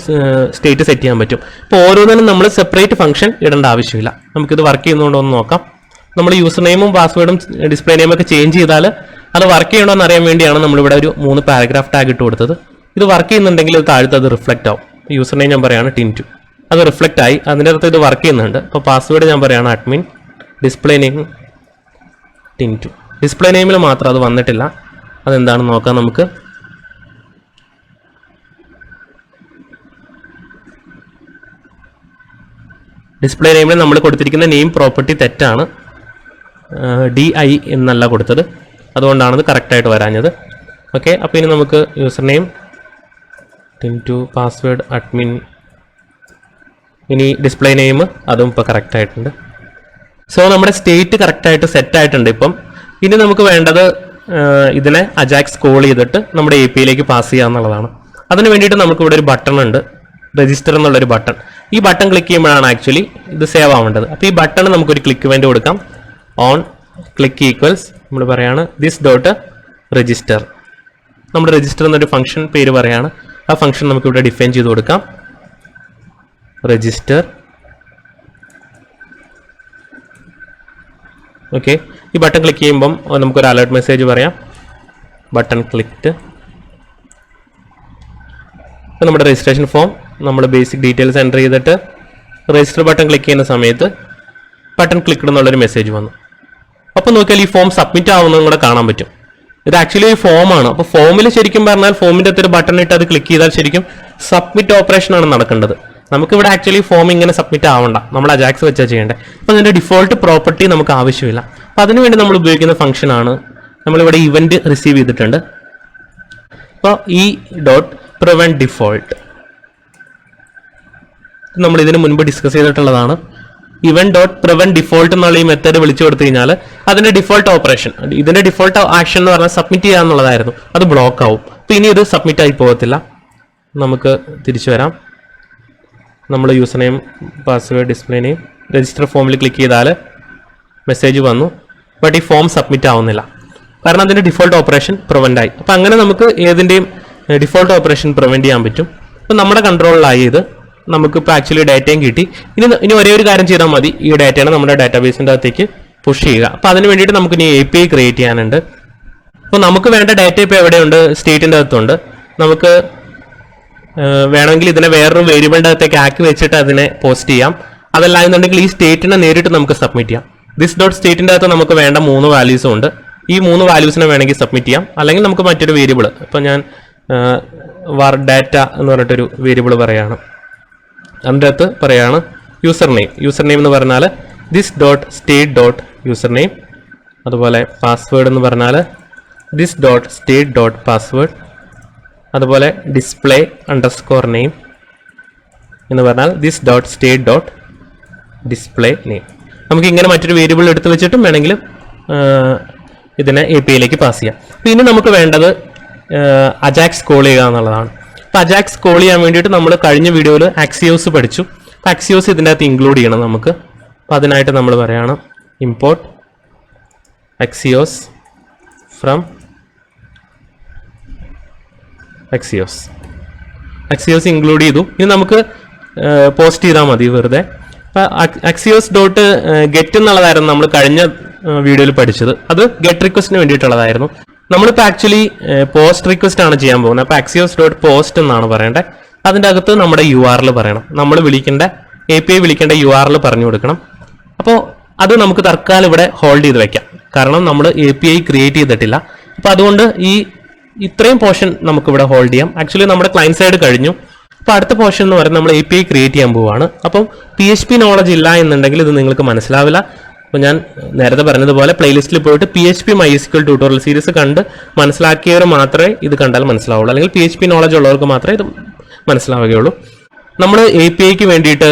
സ്റ്റേറ്റ് സെറ്റ് ചെയ്യാൻ പറ്റും. ഇപ്പോൾ ഓരോന്നിനും നമ്മൾ സെപ്പറേറ്റ് ഫംഗ്ഷൻ ഇടേണ്ട ആവശ്യമില്ല. നമുക്കിത് വർക്ക് ചെയ്യുന്നുണ്ടോ എന്ന് നോക്കാം. നമ്മൾ യൂസർ നെയിമും പാസ്വേഡും ഡിസ്പ്ലേ നെയിമും ഒക്കെ ചേഞ്ച് ചെയ്താൽ അത് വർക്ക് ചെയ്യണോ എന്ന് അറിയാൻ വേണ്ടിയാണ് നമ്മളിവിടെ ഒരു 3 പാരഗ്രാഫ് ടാഗ് ഇട്ട് കൊടുത്തത്. ഇത് വർക്ക് ചെയ്യുന്നുണ്ടെങ്കിൽ ഇത് താഴത്ത് അത് റിഫ്ലക്റ്റ് ആവും. യൂസർ നെയിം ഞാൻ പറയുകയാണ് ടിൻറ്റു, അത് റിഫ്ലക്റ്റ് ആയി. അതിൻ്റെ അകത്ത് ഇത് വർക്ക് ചെയ്യുന്നുണ്ട്. അപ്പോൾ പാസ്വേഡ് ഞാൻ പറയുകയാണ് admin, display name Tintu. Display നെയിമിൽ മാത്രം അത് വന്നിട്ടില്ല, അതെന്താണെന്ന് നോക്കാം നമുക്ക്. ഡിസ്പ്ലേ നെയിമിൽ നമ്മൾ കൊടുത്തിരിക്കുന്ന നെയിം പ്രോപ്പർട്ടി തെറ്റാണ്, DI എന്നല്ല കൊടുത്തത്, അതുകൊണ്ടാണ് ഇത് കറക്റ്റായിട്ട് വരാഞ്ഞത്. ഓക്കെ, അപ്പോൾ ഇനി നമുക്ക് user name Tintu, password admin, ഇനി ഡിസ്പ്ലേ നെയിം അതും ഇപ്പോൾ കറക്റ്റായിട്ടുണ്ട്. സോ നമ്മുടെ സ്റ്റേറ്റ് കറക്റ്റായിട്ട് സെറ്റായിട്ടുണ്ട് ഇപ്പം. ഇനി നമുക്ക് വേണ്ടത് ഇതിനെ അജാക്സ് കോൾ ചെയ്തിട്ട് നമ്മുടെ APIയിലേക്ക് പാസ് ചെയ്യുക എന്നുള്ളതാണ്. അതിന് വേണ്ടിയിട്ട് നമുക്കിവിടെ ഒരു ബട്ടൺ ഉണ്ട്, രജിസ്റ്റർ എന്നുള്ളൊരു ബട്ടൺ. ഈ ബട്ടൺ ക്ലിക്ക് ചെയ്യുമ്പോഴാണ് ആക്ച്വലി ഇത് സേവ് ആവേണ്ടത്. അപ്പോൾ ഈ ബട്ടൺ നമുക്കൊരു ക്ലിക്ക് വേണ്ടി കൊടുക്കാം. ഓൺ ക്ലിക്ക് ഈക്വൽസ് നമ്മൾ പറയാണ് ദിസ് ഡോട്ട് രജിസ്റ്റർ. നമ്മുടെ രജിസ്റ്റർ എന്നൊരു ഫംഗ്ഷൻ പേര് പറയാണ്. ആ ഫംഗ്ഷൻ നമുക്കിവിടെ ഡിഫൈൻ ചെയ്ത് കൊടുക്കാം. രജിസ്റ്റർ. ഓക്കെ, ഈ ബട്ടൺ ക്ലിക്ക് ചെയ്യുമ്പം നമുക്കൊരു അലേർട്ട് മെസ്സേജ് പറയാം, ബട്ടൺ ക്ലിക്ക്ഡ്. അപ്പോൾ നമ്മുടെ രജിസ്ട്രേഷൻ ഫോം നമ്മൾ ബേസിക് ഡീറ്റെയിൽസ് എൻ്റർ ചെയ്തിട്ട് രജിസ്റ്റർ ബട്ടൺ ക്ലിക്ക് ചെയ്യുന്ന സമയത്ത് ബട്ടൺ ക്ലിക്ക്ഡ് എന്നുള്ളൊരു മെസ്സേജ് വന്നു. അപ്പോൾ നോക്കിയാൽ ഈ ഫോം സബ്മിറ്റ് ആവുന്നതും കൂടെ കാണാൻ പറ്റും. ഇത് ആക്ച്വലി ഒരു ഫോമാണ്. അപ്പോൾ ഫോമിൽ ശരിക്കും പറഞ്ഞാൽ ഫോമിൻ്റെ അകത്തൊരു ബട്ടൺ ഇട്ട് അത് ക്ലിക്ക് ചെയ്താൽ ശരിക്കും സബ്മിറ്റ് ഓപ്പറേഷൻ ആണ് നടക്കേണ്ടത്. നമുക്കിവിടെ ആക്ച്വലി ഫോം ഇങ്ങനെ സബ്മിറ്റ് ആവണ്ട, നമ്മൾ അജാക്സ് വെച്ചാൽ ചെയ്യേണ്ടത്. അപ്പോൾ അതിൻ്റെ ഡിഫോൾട്ട് പ്രോപ്പർട്ടി നമുക്ക് ആവശ്യമില്ല. അപ്പോൾ അതിനുവേണ്ടി നമ്മൾ ഉപയോഗിക്കുന്ന ഫംഗ്ഷനാണ് നമ്മളിവിടെ ഇവൻറ്റ് റിസീവ് ചെയ്തിട്ടുണ്ട്. അപ്പോൾ ഈ ഡോട്ട് പ്രിവെൻറ്റ് ഡിഫോൾട്ട് നമ്മൾ ഇതിന് മുൻപ് ഡിസ്കസ് ചെയ്തിട്ടുള്ളതാണ്. ഇവന്റ് ഡോട്ട് പ്രിവെന്റ് ഡിഫോൾട്ട് എന്നുള്ള ഈ മെത്തേഡ് വിളിച്ചു കൊടുത്തു കഴിഞ്ഞാൽ അതിന്റെ ഡിഫോൾട്ട് ഓപ്പറേഷൻ, ഇതിന്റെ ഡിഫോൾട്ട് ആക്ഷൻ എന്ന് പറഞ്ഞാൽ സബ്മിറ്റ് ചെയ്യുക എന്നുള്ളതായിരുന്നു, അത് ബ്ലോക്ക് ആവും. അപ്പോൾ ഇനി ഇത് സബ്മിറ്റ് ആയി പോകത്തില്ല. നമുക്ക് തിരിച്ചു വരാം. നമ്മൾ user name, password, display name, register ഫോമിൽ ക്ലിക്ക് ചെയ്താൽ മെസ്സേജ് വന്നു. ബട്ട് ഈ ഫോം സബ്മിറ്റ് ആവുന്നില്ല, കാരണം അതിൻ്റെ ഡിഫോൾട്ട് ഓപ്പറേഷൻ പ്രിവെൻ്റ് ആയി. അപ്പോൾ അങ്ങനെ നമുക്ക് ഏതിൻ്റെയും ഡിഫോൾട്ട് ഓപ്പറേഷൻ പ്രിവെൻറ്റ് ചെയ്യാൻ പറ്റും. അപ്പോൾ നമ്മുടെ കൺട്രോളിലായി ഇത്. നമുക്കിപ്പോൾ ആക്ച്വലി ഡാറ്റയും കിട്ടി. ഇനി ഒരേ ഒരു കാര്യം ചെയ്താൽ മതി, ഈ ഡാറ്റയാണ് നമ്മുടെ ഡാറ്റാബേസിൻ്റെ അകത്തേക്ക് പുഷ് ചെയ്യുക. അപ്പോൾ അതിന് വേണ്ടിയിട്ട് നമുക്ക് ഇനി API ക്രിയേറ്റ് ചെയ്യാനുണ്ട്. അപ്പോൾ നമുക്ക് വേണ്ട ഡാറ്റ ഇപ്പോൾ എവിടെയുണ്ട്? സ്റ്റേറ്റിൻ്റെ അകത്തുണ്ട്. നമുക്ക് വേണമെങ്കിൽ ഇതിനെ വേറൊരു വേരിയബിളിൻ്റെ അകത്തേക്ക് ആക്കി വെച്ചിട്ട് അതിനെ പോസ്റ്റ് ചെയ്യാം. അതല്ല എന്നുണ്ടെങ്കിൽ ഈ സ്റ്റേറ്റിനെ നേരിട്ട് നമുക്ക് സബ്മിറ്റ് ചെയ്യാം. ദിസ് ഡോട്ട് സ്റ്റേറ്റിൻ്റെ അകത്ത് നമുക്ക് വേണ്ട 3 വാല്യൂസും ഉണ്ട്. ഈ 3 വാല്യൂസിനെ വേണമെങ്കിൽ സബ്മിറ്റ് ചെയ്യാം. അല്ലെങ്കിൽ നമുക്ക് മറ്റൊരു വേരിയബിൾ, ഇപ്പോൾ ഞാൻ വാർ ഡാറ്റ എന്ന് പറഞ്ഞിട്ടൊരു വേരിയബിൾ പറയുകയാണ്. അതിൻ്റെ അകത്ത് പറയുകയാണ് യൂസർ നെയിം. യൂസർ നെയിം എന്ന് പറഞ്ഞാൽ this dot state dot user name. അതുപോലെ പാസ്വേഡ് എന്ന് പറഞ്ഞാൽ this dot state dot password. അതുപോലെ ഡിസ്പ്ലേ അണ്ടർസ്കോർ നെയിം എന്ന് പറഞ്ഞാൽ this dot state dot display name. നമുക്ക് ഇങ്ങനെ മറ്റൊരു വേരിയബിൾ എടുത്ത് വെച്ചിട്ടും വേണമെങ്കിൽ ഇതിനെ APIയിലേക്ക് പാസ് ചെയ്യാം. അപ്പോൾ ഇനി നമുക്ക് വേണ്ടത് അജാക്സ് കോൾ ചെയ്യുക എന്നുള്ളതാണ്. അപ്പോൾ അജാക്സ് കോൾ ചെയ്യാൻ വേണ്ടിയിട്ട് നമ്മൾ കഴിഞ്ഞ വീഡിയോയിൽ ആക്സിയോസ് പഠിച്ചു. അപ്പോൾ ആക്സിയോസ് ഇതിൻ്റെ അകത്ത് ഇൻക്ലൂഡ് ചെയ്യണം നമുക്ക്. അപ്പോൾ അതിനായിട്ട് നമ്മൾ പറയുകയാണ് import Axios from Axios. Axios include ചെയ്തു. ഇനി നമുക്ക് പോസ്റ്റ് ചെയ്താൽ മതി വെറുതെ. അപ്പോൾ ആക്സിയോസ് ഡോട്ട് ഗെറ്റ് എന്നുള്ളതായിരുന്നു നമ്മൾ കഴിഞ്ഞ വീഡിയോയിൽ പഠിച്ചത്. അത് ഗെറ്റ് റിക്വസ്റ്റിന് വേണ്ടിയിട്ടുള്ളതായിരുന്നു. നമ്മളിപ്പോൾ ആക്ച്വലി പോസ്റ്റ് റിക്വസ്റ്റ് ആണ് ചെയ്യാൻ പോകുന്നത്. അപ്പോൾ ആക്സിയോസ് ഡോട്ട് പോസ്റ്റ് എന്നാണ് പറയേണ്ടത്. അതിൻ്റെ അകത്ത് നമ്മുടെ URL പറയണം. നമ്മൾ വിളിക്കേണ്ട API വിളിക്കേണ്ട URL പറഞ്ഞു കൊടുക്കണം. അപ്പോൾ അത് നമുക്ക് തൽക്കാലം ഇവിടെ ഹോൾഡ് ചെയ്ത് വെക്കാം. കാരണം നമ്മൾ API ക്രിയേറ്റ് ചെയ്തിട്ടില്ല. അപ്പോൾ അതുകൊണ്ട് ഇത്രയും പോർഷൻ നമുക്കിവിടെ ഹോൾഡ് ചെയ്യാം. ആക്ച്വലി നമ്മുടെ ക്ലയൻറ്റ് സൈഡ് കഴിഞ്ഞു. അപ്പോൾ അടുത്ത പോർഷൻ എന്ന് പറയുന്നത് നമ്മൾ API ക്രിയേറ്റ് ചെയ്യാൻ പോവുകയാണ്. അപ്പം PHP നോളജ് ഇല്ല എന്നുണ്ടെങ്കിൽ ഇത് നിങ്ങൾക്ക് മനസ്സിലാവില്ല. അപ്പോൾ ഞാൻ നേരത്തെ പറഞ്ഞതുപോലെ പ്ലേലിസ്റ്റിൽ പോയിട്ട് PHP MySQL ട്യൂട്ടോറിയൽ സീരീസ് കണ്ട് മനസ്സിലാക്കിയവർ മാത്രമേ ഇത് കണ്ടാൽ മനസ്സിലാവുള്ളൂ. അല്ലെങ്കിൽ PHP നോളജ് ഉള്ളവർക്ക് മാത്രമേ ഇത് മനസ്സിലാവുകയുള്ളൂ. നമ്മൾ APIക്ക് വേണ്ടിയിട്ട്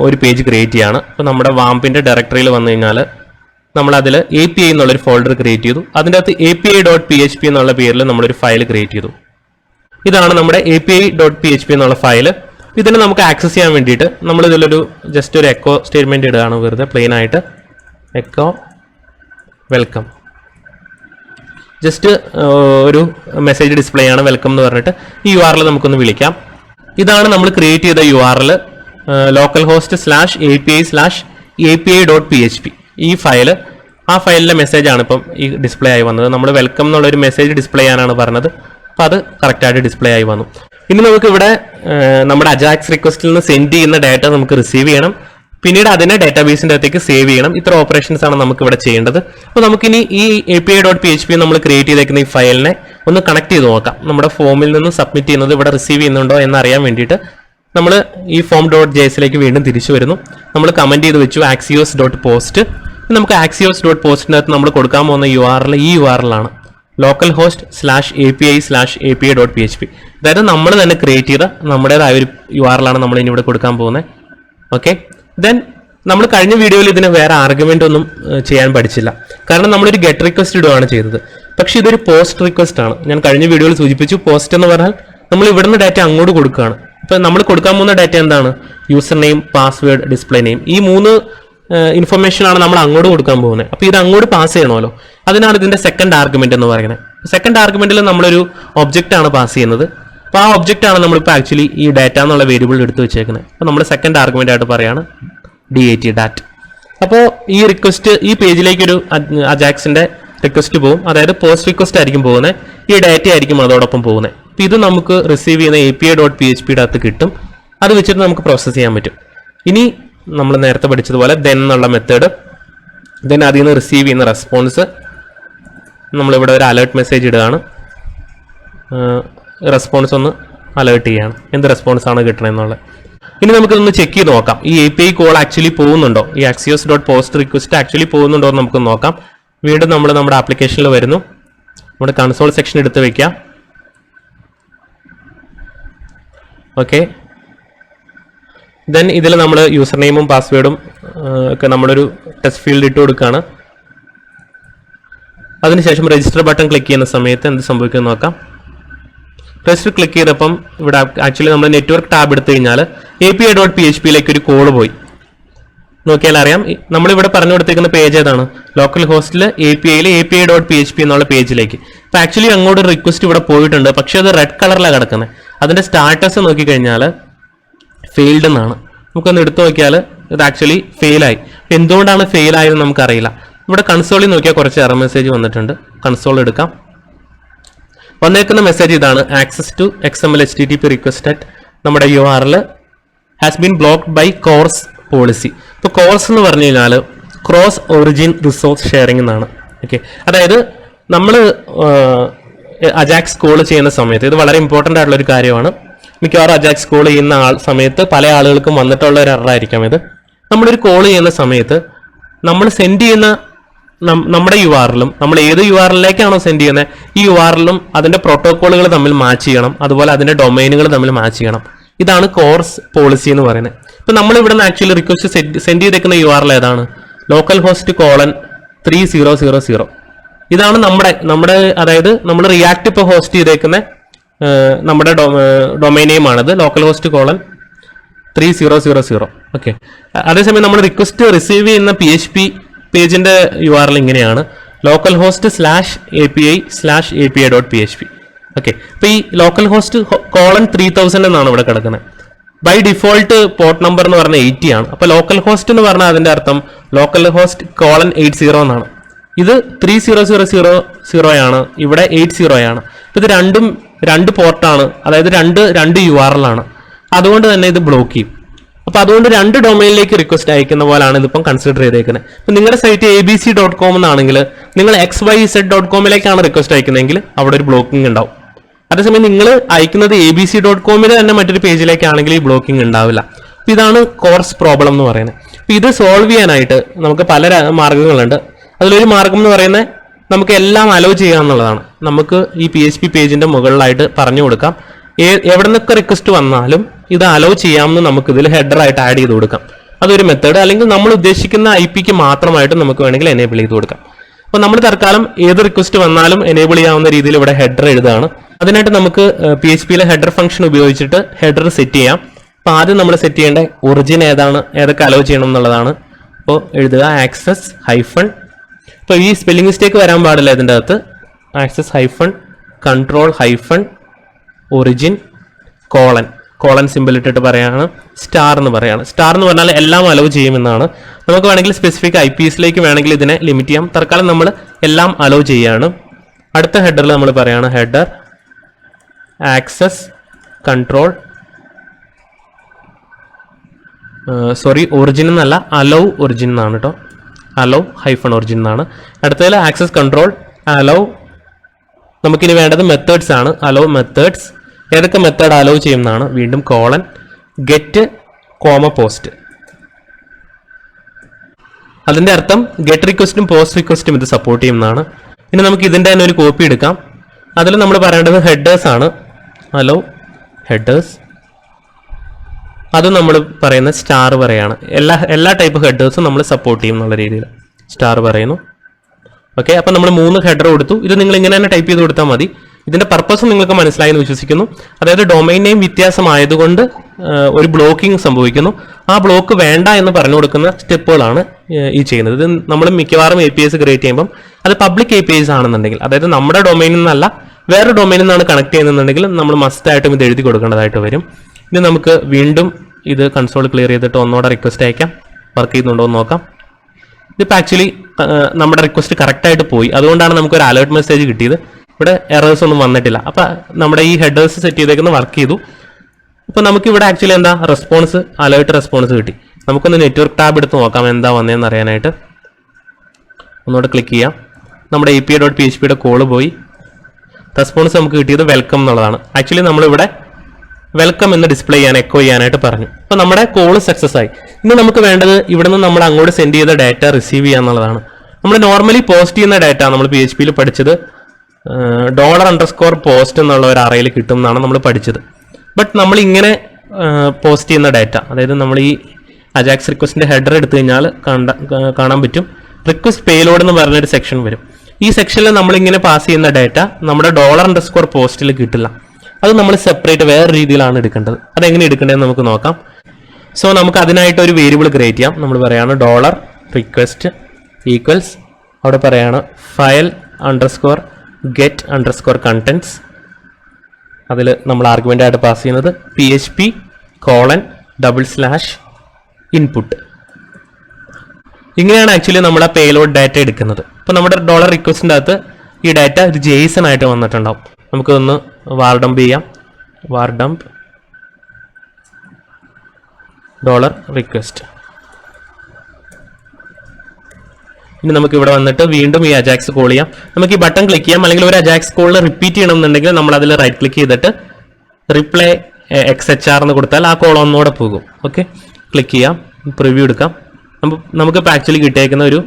ഒരു പേജ് ക്രിയേറ്റ് ചെയ്യാണ്. അപ്പോൾ നമ്മുടെ വാമ്പിൻ്റെ ഡയറക്ടറിയിൽ വന്നു കഴിഞ്ഞാൽ നമ്മളതിൽ API എന്നുള്ളൊരു ഫോൾഡർ ക്രിയേറ്റ് ചെയ്തു. അതിൻ്റെ അകത്ത് API.php എന്നുള്ള പേരിൽ നമ്മളൊരു ഫയൽ ക്രിയേറ്റ് ചെയ്തു. ഇതാണ് നമ്മുടെ API.php എന്നുള്ള ഫയൽ. ഇതിനെ നമുക്ക് ആക്സസ് ചെയ്യാൻ വേണ്ടിയിട്ട് നമ്മളിതിലൊരു ജസ്റ്റ് ഒരു എക്കോ സ്റ്റേറ്റ്മെൻറ്റ് ഇടുകയാണ്. വെറുതെ പ്ലെയിൻ ആയിട്ട് എക്കോ വെൽക്കം, ജസ്റ്റ് ഒരു മെസ്സേജ് ഡിസ്പ്ലേ ആണ് വെൽക്കം എന്ന് പറഞ്ഞിട്ട് ഈ URL നമുക്കൊന്ന് വിളിക്കാം. ഇതാണ് നമ്മൾ ക്രിയേറ്റ് ചെയ്ത URL localhost/API/API.php. ഈ ഫയല്, ആ ഫയലിലെ മെസ്സേജാണ് ഇപ്പം ഈ ഡിസ്പ്ലേ ആയി വന്നത്. നമ്മൾ വെൽക്കം എന്നുള്ളൊരു മെസ്സേജ് ഡിസ്പ്ലേ ചെയ്യാനാണ് പറഞ്ഞത്. അപ്പോൾ അത് കറക്റ്റായിട്ട് ഡിസ്പ്ലേ ആയി വന്നു. ഇനി നമുക്ക് ഇവിടെ നമ്മുടെ അജാക്സ് റിക്വസ്റ്റിൽ നിന്ന് സെൻഡ് ചെയ്യുന്ന ഡാറ്റ നമുക്ക് റിസീവ് ചെയ്യണം. പിന്നീട് അതിനെ ഡാറ്റാബേസിൻ്റെ അകത്തേക്ക് സേവ് ചെയ്യണം. ഇത്ര ഓപ്പറേഷൻസ് ആണ് നമുക്ക് ഇവിടെ ചെയ്യേണ്ടത്. അപ്പോൾ നമുക്കിനി ഈ API.php നമ്മൾ ക്രിയേറ്റ് ചെയ്തേക്കുന്ന ഈ ഫയലിനെ ഒന്ന് കണക്ട് ചെയ്ത് നോക്കാം. നമ്മുടെ ഫോമിൽ നിന്ന് സബ്മിറ്റ് ചെയ്യുന്നത് ഇവിടെ റിസീവ് ചെയ്യുന്നുണ്ടോ എന്നറിയാൻ വേണ്ടിയിട്ട് നമ്മൾ ഈ form.js വീണ്ടും തിരിച്ചു വരുന്നു. നമ്മൾ കമൻറ്റ് ചെയ്ത് വെച്ചു axios.post. നമുക്ക് axios.postനകത്ത് നമ്മൾ കൊടുക്കാൻ പോകുന്ന URL ഈ URL ആണ്, localhost/API/API.php. അതായത് നമ്മൾ തന്നെ ക്രിയേറ്റ് ചെയ്ത നമ്മുടേതായ ഒരു URL ആണ് നമ്മൾ ഇനി ഇവിടെ കൊടുക്കാൻ പോകുന്നത്. ഓക്കെ, ദെൻ നമ്മൾ കഴിഞ്ഞ വീഡിയോയിൽ ഇതിന് വേറെ ആർഗ്യുമെൻ്റ് ഒന്നും ചെയ്യാൻ പഠിച്ചില്ല. കാരണം നമ്മളൊരു ഗെറ്റ് റിക്വസ്റ്റ് ഇടുകയാണ് ചെയ്തത്. പക്ഷേ ഇതൊരു പോസ്റ്റ് റിക്വസ്റ്റ് ആണ്. ഞാൻ കഴിഞ്ഞ വീഡിയോയിൽ സൂചിപ്പിച്ചു, പോസ്റ്റ് എന്ന് പറഞ്ഞാൽ നമ്മൾ ഇവിടുന്ന് ഡാറ്റ അങ്ങോട്ട് കൊടുക്കുകയാണ്. ഇപ്പം നമ്മൾ കൊടുക്കാൻ പോകുന്ന ഡാറ്റ എന്താണ്? User name, password, display name. ഈ 3 ഇൻഫർമേഷൻ ആണ് നമ്മൾ അങ്ങോട്ട് കൊടുക്കാൻ പോകുന്നത്. അപ്പോൾ ഇത് അങ്ങോട്ട് പാസ് ചെയ്യണമല്ലോ. അതിനാണ് ഇതിൻ്റെ സെക്കൻഡ് ആർഗ്യുമെൻ്റ് എന്ന് പറയുന്നത്. സെക്കൻഡ് ആർഗ്യുമെൻറ്റിൽ നമ്മളൊരു ഒബ്ജക്റ്റ് ആണ് പാസ് ചെയ്യുന്നത്. അപ്പോൾ ആ ഒബ്ജക്റ്റ് ആണ് നമ്മളിപ്പോൾ ആക്ച്വലി ഈ ഡാറ്റ എന്നുള്ള വേരിയബിൾ എടുത്ത് വെച്ചേക്കുന്നത്. അപ്പോൾ നമ്മൾ സെക്കൻഡ് ആർഗ്യുമെൻ്റ് ആയിട്ട് പറയുകയാണ് dat. അപ്പോൾ ഈ റിക്വസ്റ്റ് ഈ പേജിലേക്കൊരു അജാക്സിൻ്റെ റിക്വസ്റ്റ് പോകും. അതായത് പോസ്റ്റ് റിക്വസ്റ്റ് ആയിരിക്കും പോകുന്നത്. ഈ ഡാറ്റ ആയിരിക്കും അതോടൊപ്പം പോകുന്നത്. അപ്പോൾ ഇത് നമുക്ക് റിസീവ് ചെയ്യുന്ന API.php അകത്ത് കിട്ടും. അത് വെച്ചിട്ട് നമുക്ക് പ്രോസസ്സ് ചെയ്യാൻ പറ്റും. ഇനി നമ്മൾ നേരത്തെ പഠിച്ചതുപോലെ then എന്നുള്ള മെത്തേഡ്, then അതിൽ നിന്ന് റിസീവ് ചെയ്യുന്ന റെസ്പോൺസ്, നമ്മളിവിടെ ഒരു അലേർട്ട് മെസ്സേജ് ഇടുകയാണ്. റെസ്പോൺസ് ഒന്ന് അലേർട്ട് ചെയ്യുകയാണ് എന്ത് റെസ്പോൺസാണ് കിട്ടണമെന്നുള്ളത്. ഇനി നമുക്കിതൊന്ന് ചെക്ക് ചെയ്ത് നോക്കാം. ഈ API കോൾ ആക്ച്വലി പോകുന്നുണ്ടോ, ഈ axios.post റിക്വസ്റ്റ് ആക്ച്വലി പോകുന്നുണ്ടോ എന്ന് നമുക്ക് നോക്കാം. വീണ്ടും നമ്മൾ നമ്മുടെ ആപ്ലിക്കേഷനിൽ വരുന്നു. നമ്മുടെ കൺസോൾ സെക്ഷൻ എടുത്ത് വയ്ക്കാം. ഓക്കെ, ദെൻ ഇതിൽ നമ്മൾ യൂസർ നെയിമും പാസ്വേഡും ഒക്കെ നമ്മളൊരു ടെസ്റ്റ് ഫീൽഡ് ഇട്ട് കൊടുക്കുകയാണ്. അതിനുശേഷം രജിസ്റ്റർ ബട്ടൺ ക്ലിക്ക് ചെയ്യുന്ന സമയത്ത് എന്ത് സംഭവിക്കുമെന്ന് നോക്കാം. രജിസ്റ്റർ ക്ലിക്ക് ചെയ്തപ്പം ഇവിടെ ആക്ച്വലി നമ്മൾ നെറ്റ്വർക്ക് ടാബ് എടുത്തു കഴിഞ്ഞാൽ API.php ഒരു കോള് പോയി. നോക്കിയാൽ അറിയാം, നമ്മളിവിടെ പറഞ്ഞു കൊടുത്തേക്കുന്ന പേജ് ഏതാണ്? ലോക്കൽ ഹോസ്റ്റിൽ API.php എന്നുള്ള പേജിലേക്ക്. അപ്പോൾ ആക്ച്വലി അങ്ങോട്ട് റിക്വസ്റ്റ് ഇവിടെ പോയിട്ടുണ്ട്. പക്ഷേ അത് റെഡ് കളറിലാണ് കിടക്കുന്നത്. അതിൻ്റെ സ്റ്റാറ്റസ് നോക്കിക്കഴിഞ്ഞാൽ ഫെയിൽഡ് എന്നാണ്. നമുക്കൊന്ന് എടുത്തു നോക്കിയാൽ ഇത് ആക്ച്വലി ഫെയിലായി. എന്തുകൊണ്ടാണ് ഫെയിലായത് നമുക്കറിയില്ല. ഇവിടെ കൺസോളിൽ നോക്കിയാൽ കുറച്ച് എറർ മെസ്സേജ് വന്നിട്ടുണ്ട്. കൺസോൾ എടുക്കാം. വന്നേക്കുന്ന മെസ്സേജ് ഇതാണ്: access to XML HTTP request at നമ്മുടെ URL has been blocked by CORS policy. ഇപ്പോൾ കോഴ്സ് എന്ന് പറഞ്ഞു കഴിഞ്ഞാൽ ക്രോസ് ഒറിജിൻ റിസോഴ്സ് ഷെയറിംഗ് എന്നാണ്. ഓക്കെ, അതായത് നമ്മൾ അജാക്സ് കോൾ ചെയ്യുന്ന സമയത്ത് ഇത് വളരെ ഇമ്പോർട്ടൻ്റ് ആയിട്ടുള്ള ഒരു കാര്യമാണ്. മിക്കവാറും അജാക്സ് കോൾ ചെയ്യുന്ന സമയത്ത് പല ആളുകൾക്കും വന്നിട്ടുള്ള ഒരു എററായിരിക്കാം ഇത്. നമ്മളൊരു കോൾ ചെയ്യുന്ന സമയത്ത് നമ്മൾ സെൻഡ് ചെയ്യുന്ന നമ്മുടെ URL-ഉം നമ്മൾ ഏത് URL-ലേക്കാണോ സെൻഡ് ചെയ്യുന്നത് ഈ URL-ഉം അതിൻ്റെ പ്രോട്ടോക്കോളുകൾ തമ്മിൽ മാച്ച് ചെയ്യണം. അതുപോലെ അതിൻ്റെ ഡൊമൈനുകൾ തമ്മിൽ മാച്ച് ചെയ്യണം. ഇതാണ് കോഴ്സ് പോളിസി എന്ന് പറയുന്നത്. ഇപ്പം നമ്മൾ ഇവിടെ നിന്ന് ആക്ച്വലി റിക്വസ്റ്റ് സെൻഡ് ചെയ്തേക്കുന്ന URL ഏതാണ്? localhost:3000. ഇതാണ് നമ്മുടെ അതായത് നമ്മൾ റിയാക്ട് ഇപ്പോൾ ഹോസ്റ്റ് ചെയ്തേക്കുന്ന നമ്മുടെ ഡൊമൈൻ നെയിമാണിത്, localhost:3000. ഓക്കെ, അതേസമയം നമ്മൾ റിക്വസ്റ്റ് റിസീവ് ചെയ്യുന്ന PHP പേജിൻ്റെ URL ഇങ്ങനെയാണ്: localhost/API/API.php. ഓക്കെ, അപ്പോൾ ഈ localhost:3000 എന്നാണ് ഇവിടെ കിടക്കുന്നത്. ബൈ ഡിഫോൾട്ട് പോർട്ട് നമ്പർ എന്ന് പറഞ്ഞാൽ 80 ആണ്. അപ്പോൾ ലോക്കൽ ഹോസ്റ്റ് എന്ന് പറഞ്ഞാൽ അതിൻ്റെ അർത്ഥം localhost:80 എന്നാണ്. ഇത് 3000 ആണ്, ഇവിടെ 80 ആണ്. ഇത് രണ്ട് പോർട്ടാണ്, അതായത് രണ്ട് URL ആണ്. അതുകൊണ്ട് തന്നെ ഇത് ബ്ലോക്ക് ചെയ്യും. അപ്പോൾ അതുകൊണ്ട് 2 ഡൊമൈനിലേക്ക് റിക്വസ്റ്റ് അയക്കുന്ന പോലാണ് ഇതിപ്പം കൺസിഡർ ചെയ്തേക്കുന്നത്. ഇപ്പം നിങ്ങളുടെ സൈറ്റ് abc.com എന്നാണെങ്കിൽ നിങ്ങൾ xyz.com റിക്വസ്റ്റ് അയക്കുന്നതെങ്കിൽ അവിടെ ഒരു ബ്ലോക്കിംഗ് ഉണ്ടാവും. അതേസമയം നിങ്ങൾ അയക്കുന്നത് abc.com തന്നെ മറ്റൊരു പേജിലേക്കാണെങ്കിൽ ഈ ബ്ലോക്കിംഗ് ഉണ്ടാവില്ല. അപ്പോൾ ഇതാണ് കോർസ് പ്രോബ്ലം എന്ന് പറയുന്നത്. അപ്പോൾ ഇത് സോൾവ് ചെയ്യാനായിട്ട് നമുക്ക് പല മാർഗ്ഗങ്ങളുണ്ട്. അതിലൊരു മാർഗം എന്ന് പറയുന്നത് നമുക്ക് എല്ലാം അലോ ചെയ്യുക എന്നുള്ളതാണ്. നമുക്ക് ഈ PHP പേജിന്റെ മുകളിലായിട്ട് പറഞ്ഞു കൊടുക്കാം എവിടെ നിന്നൊക്കെ റിക്വസ്റ്റ് വന്നാലും ഇത് അലോ ചെയ്യാമെന്ന് നമുക്ക് ഇതിൽ ഹെഡറായിട്ട് ആഡ് ചെയ്ത് കൊടുക്കാം. അതൊരു മെത്തേഡ്. അല്ലെങ്കിൽ നമ്മൾ ഉദ്ദേശിക്കുന്ന IP-ക്ക് മാത്രമായിട്ട് നമുക്ക് വേണമെങ്കിൽ എനേബിൾ ചെയ്ത് കൊടുക്കാം. അപ്പോൾ നമ്മൾ തൽക്കാലം ഏത് റിക്വസ്റ്റ് വന്നാലും എനേബിൾ ചെയ്യാവുന്ന രീതിയിൽ ഇവിടെ ഹെഡർ എഴുതുകയാണ്. അതിനായിട്ട് നമുക്ക് PHP-യിലെ ഹെഡർ ഫംഗ്ഷൻ ഉപയോഗിച്ചിട്ട് ഹെഡർ സെറ്റ് ചെയ്യാം. അപ്പോൾ ആദ്യം നമ്മൾ സെറ്റ് ചെയ്യേണ്ട ഒറിജിൻ ഏതൊക്കെ അലോ ചെയ്യണം എന്നുള്ളതാണ്. അപ്പോൾ എഴുതുക ആക്സസ് ഹൈഫൺ. ഇപ്പോൾ ഈ സ്പെല്ലിംഗ് മിസ്റ്റേക്ക് വരാൻ പാടില്ല ഇതിൻ്റെ അകത്ത്. Access hyphen control hyphen origin colon simple ഇട്ടിട്ട് പറയാണ് സ്റ്റാർ എന്ന് പറയാണ്. സ്റ്റാർ എന്ന് പറഞ്ഞാൽ എല്ലാം അലോ ചെയ്യുമെന്നാണ്. നമുക്ക് വേണമെങ്കിൽ സ്പെസിഫിക് IPs-ലേക്ക് വേണമെങ്കിൽ ഇതിനെ ലിമിറ്റ് ചെയ്യാം. തൽക്കാലം നമ്മൾ എല്ലാം അലോ ചെയ്യാണ്. അടുത്ത ഹെഡറിൽ നമ്മൾ പറയാണ് ഹെഡർ ആക്സസ് കൺട്രോൾ ഒറിജിൻ എന്നല്ല അലോ ഒറിജിൻ എന്നാണ് കേട്ടോ. അലോ ഹൈഫൺ ഒറിജിൻ എന്നാണ്. അടുത്തതിൽ ആക്സസ് കൺട്രോൾ അലോ. നമുക്കിനി വേണ്ടത് മെത്തേഡ്സ് ആണ്. അലോ മെത്തേഡ്സ് ഏതൊക്കെ മെത്തേഡ് അലോ ചെയ്യുന്നതാണ്. വീണ്ടും കോളൻ ഗെറ്റ് കോമ പോസ്റ്റ്. അതിൻ്റെ അർത്ഥം ഗെറ്റ് റിക്വസ്റ്റും പോസ്റ്റ് റിക്വസ്റ്റും ഇത് സപ്പോർട്ട് ചെയ്യുന്നതാണ്. ഇനി നമുക്ക് ഇതിൻ്റെ തന്നെ ഒരു കോപ്പി എടുക്കാം. അതിൽ നമ്മൾ പറയേണ്ടത് ഹെഡേഴ്സ് ആണ്. Hello headers. അത് നമ്മൾ പറയുന്ന സ്റ്റാർ പറയാണ്. എല്ലാ ടൈപ്പ് ഹെഡേഴ്സും നമ്മൾ സപ്പോർട്ട് ചെയ്യും എന്നുള്ള രീതിയിൽ സ്റ്റാർ പറയുന്നു. ഓക്കെ, അപ്പം നമ്മൾ 3 ഹെഡർ കൊടുത്തു. ഇത് നിങ്ങൾ ഇങ്ങനെ തന്നെ ടൈപ്പ് ചെയ്ത് കൊടുത്താൽ മതി. ഇതിന്റെ പർപ്പസ് നിങ്ങൾക്ക് മനസ്സിലായി എന്ന് വിശ്വസിക്കുന്നു. അതായത് ഡൊമൈൻ നെയിം വ്യത്യാസമായതുകൊണ്ട് ഒരു ബ്ലോക്കിംഗ് സംഭവിക്കുന്നു. ആ ബ്ലോക്ക് വേണ്ട എന്ന് പറഞ്ഞു കൊടുക്കുന്ന സ്റ്റെപ്പുകളാണ് ഈ ചെയ്യുന്നത്. ഇത് നമ്മൾ മിക്കവാറും APIs ക്രിയേറ്റ് ചെയ്യുമ്പം അത് പബ്ലിക് APIs ആണെന്നുണ്ടെങ്കിൽ, അതായത് നമ്മുടെ ഡൊമൈനിൽ നിന്നല്ല വേറെ ഡൊമൈനിൽ നിന്നാണ് കണക്ട് ചെയ്യുന്നുണ്ടെങ്കിൽ നമ്മൾ മസ്റ്റായിട്ടും ഇത് എഴുതി കൊടുക്കേണ്ടതായിട്ട് വരും. ഇനി നമുക്ക് വീണ്ടും ഇത് കൺസോൾ ക്ലിയർ ചെയ്തിട്ട് ഒന്നോടെ റിക്വസ്റ്റ് അയക്കാം. വർക്ക് ചെയ്യുന്നുണ്ടോ എന്ന് നോക്കാം. ഇതിപ്പോൾ ആക്ച്വലി നമ്മുടെ റിക്വസ്റ്റ് കറക്റ്റായിട്ട് പോയി. അതുകൊണ്ടാണ് നമുക്കൊരു അലേർട്ട് മെസ്സേജ് കിട്ടിയത്. ഇവിടെ എറേഴ്സ് ഒന്നും വന്നിട്ടില്ല. അപ്പം നമ്മുടെ ഈ ഹെഡേഴ്സ് സെറ്റ് ചെയ്തേക്കുന്ന വർക്ക് ചെയ്തു. അപ്പോൾ നമുക്ക് ഇവിടെ ആക്ച്വലി എന്താ റെസ്പോൺസ്, അലേർട്ട് റെസ്പോൺസ് കിട്ടി. നമുക്കൊന്ന് നെറ്റ്വർക്ക് ടാബ് എടുത്ത് നോക്കാം എന്താ വന്നതെന്ന് അറിയാനായിട്ട്. ഒന്നുകൂടെ ക്ലിക്ക് ചെയ്യാം. നമ്മുടെ API.php കോള് പോയി. റെസ്പോൺസ് നമുക്ക് കിട്ടിയത് വെൽക്കം എന്നുള്ളതാണ്. ആക്ച്വലി നമ്മളിവിടെ വെൽക്കം എന്ന് ഡിസ്പ്ലേ ചെയ്യാൻ എക്കോ ചെയ്യാനായിട്ട് പറഞ്ഞു. അപ്പോൾ നമ്മുടെ കോള് സക്സസ് ആയി. ഇനി നമുക്ക് വേണ്ടത് ഇവിടെ നിന്ന് നമ്മൾ അങ്ങോട്ട് സെൻഡ് ചെയ്ത ഡാറ്റ റിസീവ് ചെയ്യുക എന്നുള്ളതാണ്. നമ്മൾ നോർമലി പോസ്റ്റ് ചെയ്യുന്ന ഡാറ്റ നമ്മൾ PHP-യിൽ പഠിച്ചത് $_post എന്നുള്ള ഒരു അറയിൽ കിട്ടും എന്നാണ് നമ്മൾ പഠിച്ചത്. ബട്ട് നമ്മൾ ഇങ്ങനെ പോസ്റ്റ് ചെയ്യുന്ന ഡാറ്റ, അതായത് നമ്മൾ ഈ അജാക്സ് റിക്വസ്റ്റിന്റെ ഹെഡർ എടുത്തു കഴിഞ്ഞാൽ കാണാൻ പറ്റും റിക്വസ്റ്റ് പേലോഡ് എന്ന് പറഞ്ഞൊരു സെക്ഷൻ വരും. ഈ സെക്ഷനിൽ നമ്മളിങ്ങനെ പാസ് ചെയ്യുന്ന ഡാറ്റ നമ്മുടെ $_post കിട്ടില്ല. അത് നമ്മൾ സെപ്പറേറ്റ് വേറെ രീതിയിലാണ് എടുക്കേണ്ടത്. അതെങ്ങനെ എടുക്കേണ്ടതെന്ന് നമുക്ക് നോക്കാം. സോ നമുക്ക് അതിനായിട്ട് ഒരു വേരിയബിൾ ക്രിയേറ്റ് ചെയ്യാം. നമ്മൾ പറയാണ് $request ഈക്വൽസ്, അവിടെ പറയാണ് file_get_contents. അതിൽ നമ്മൾ ആർഗ്യുമെൻ്റ് ആയിട്ട് പാസ് ചെയ്യുന്നത് PHP:/input. ഇങ്ങനെയാണ് ആക്ച്വലി നമ്മൾ ആ പേലോഡ് ഡാറ്റ എടുക്കുന്നത്. അപ്പോൾ നമ്മുടെ $requestൻ്റെ അകത്ത് ഈ ഡാറ്റ ഒരു JSON ആയിട്ട് വന്നിട്ടുണ്ടാവും. നമുക്കൊന്ന് വാർഡംപ് ചെയ്യാം. വാർഡംപ് $request. ഇനി നമുക്ക് ഇവിടെ വന്നിട്ട് വീണ്ടും ഈ അജാക്സ് കോൾ ചെയ്യാം. നമുക്ക് ഈ ബട്ടൺ ക്ലിക്ക് ചെയ്യാം. അല്ലെങ്കിൽ ഒരു അജാക്സ് കോളിൽ റിപ്പീറ്റ് ചെയ്യണമെന്നുണ്ടെങ്കിൽ നമ്മൾ അതിൽ റൈറ്റ് ക്ലിക്ക് ചെയ്തിട്ട് റിപ്ലൈ XHR എന്ന് കൊടുത്താൽ ആ കോൾ ഒന്നുകൂടെ പോകും. ഓക്കെ, ക്ലിക്ക് ചെയ്യാം, പ്രിവ്യൂ എടുക്കാം. നമുക്കിപ്പോൾ ആക്ച്വലി കിട്ടിയേക്കുന്ന ഒരു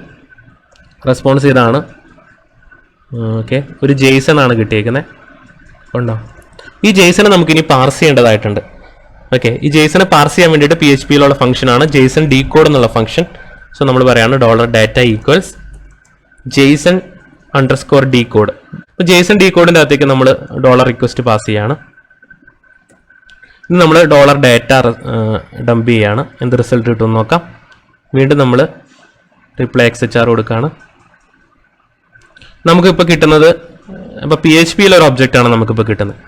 റെസ്പോൺസ് ഇതാണ്. ഓക്കെ, ഒരു JSON ആണ് കിട്ടിയേക്കുന്നത്. ഉണ്ടോ? ഈ JSON നമുക്കിനി പാർസ് ചെയ്യേണ്ടതായിട്ടുണ്ട്. ഓക്കെ, ഈ JSON പാർസ് ചെയ്യാൻ വേണ്ടിയിട്ട് PHP-യിലുള്ള ഫംഗ്ഷനാണ് JSON decode എന്നുള്ള ഫംഗ്ഷൻ. സോ നമ്മൾ പറയാണ് $data equals JSON_decode. അപ്പോൾ JSON decode-ൻ്റെ അകത്തേക്ക് നമ്മൾ $request പാസ് ചെയ്യാണ്. ഇനി നമ്മൾ $data ഡംപ് ചെയ്യാണ്. എന്ത് റിസൾട്ട് കിട്ടുമെന്ന് നോക്കാം. വീണ്ടും നമ്മൾ റിപ്ലൈ XHR കൊടുക്കുകയാണ്. നമുക്കിപ്പോൾ കിട്ടുന്നത് ഇപ്പോൾ PHP-യിലൊരു ഒബ്ജക്റ്റാണ് നമുക്കിപ്പോൾ കിട്ടുന്നത്.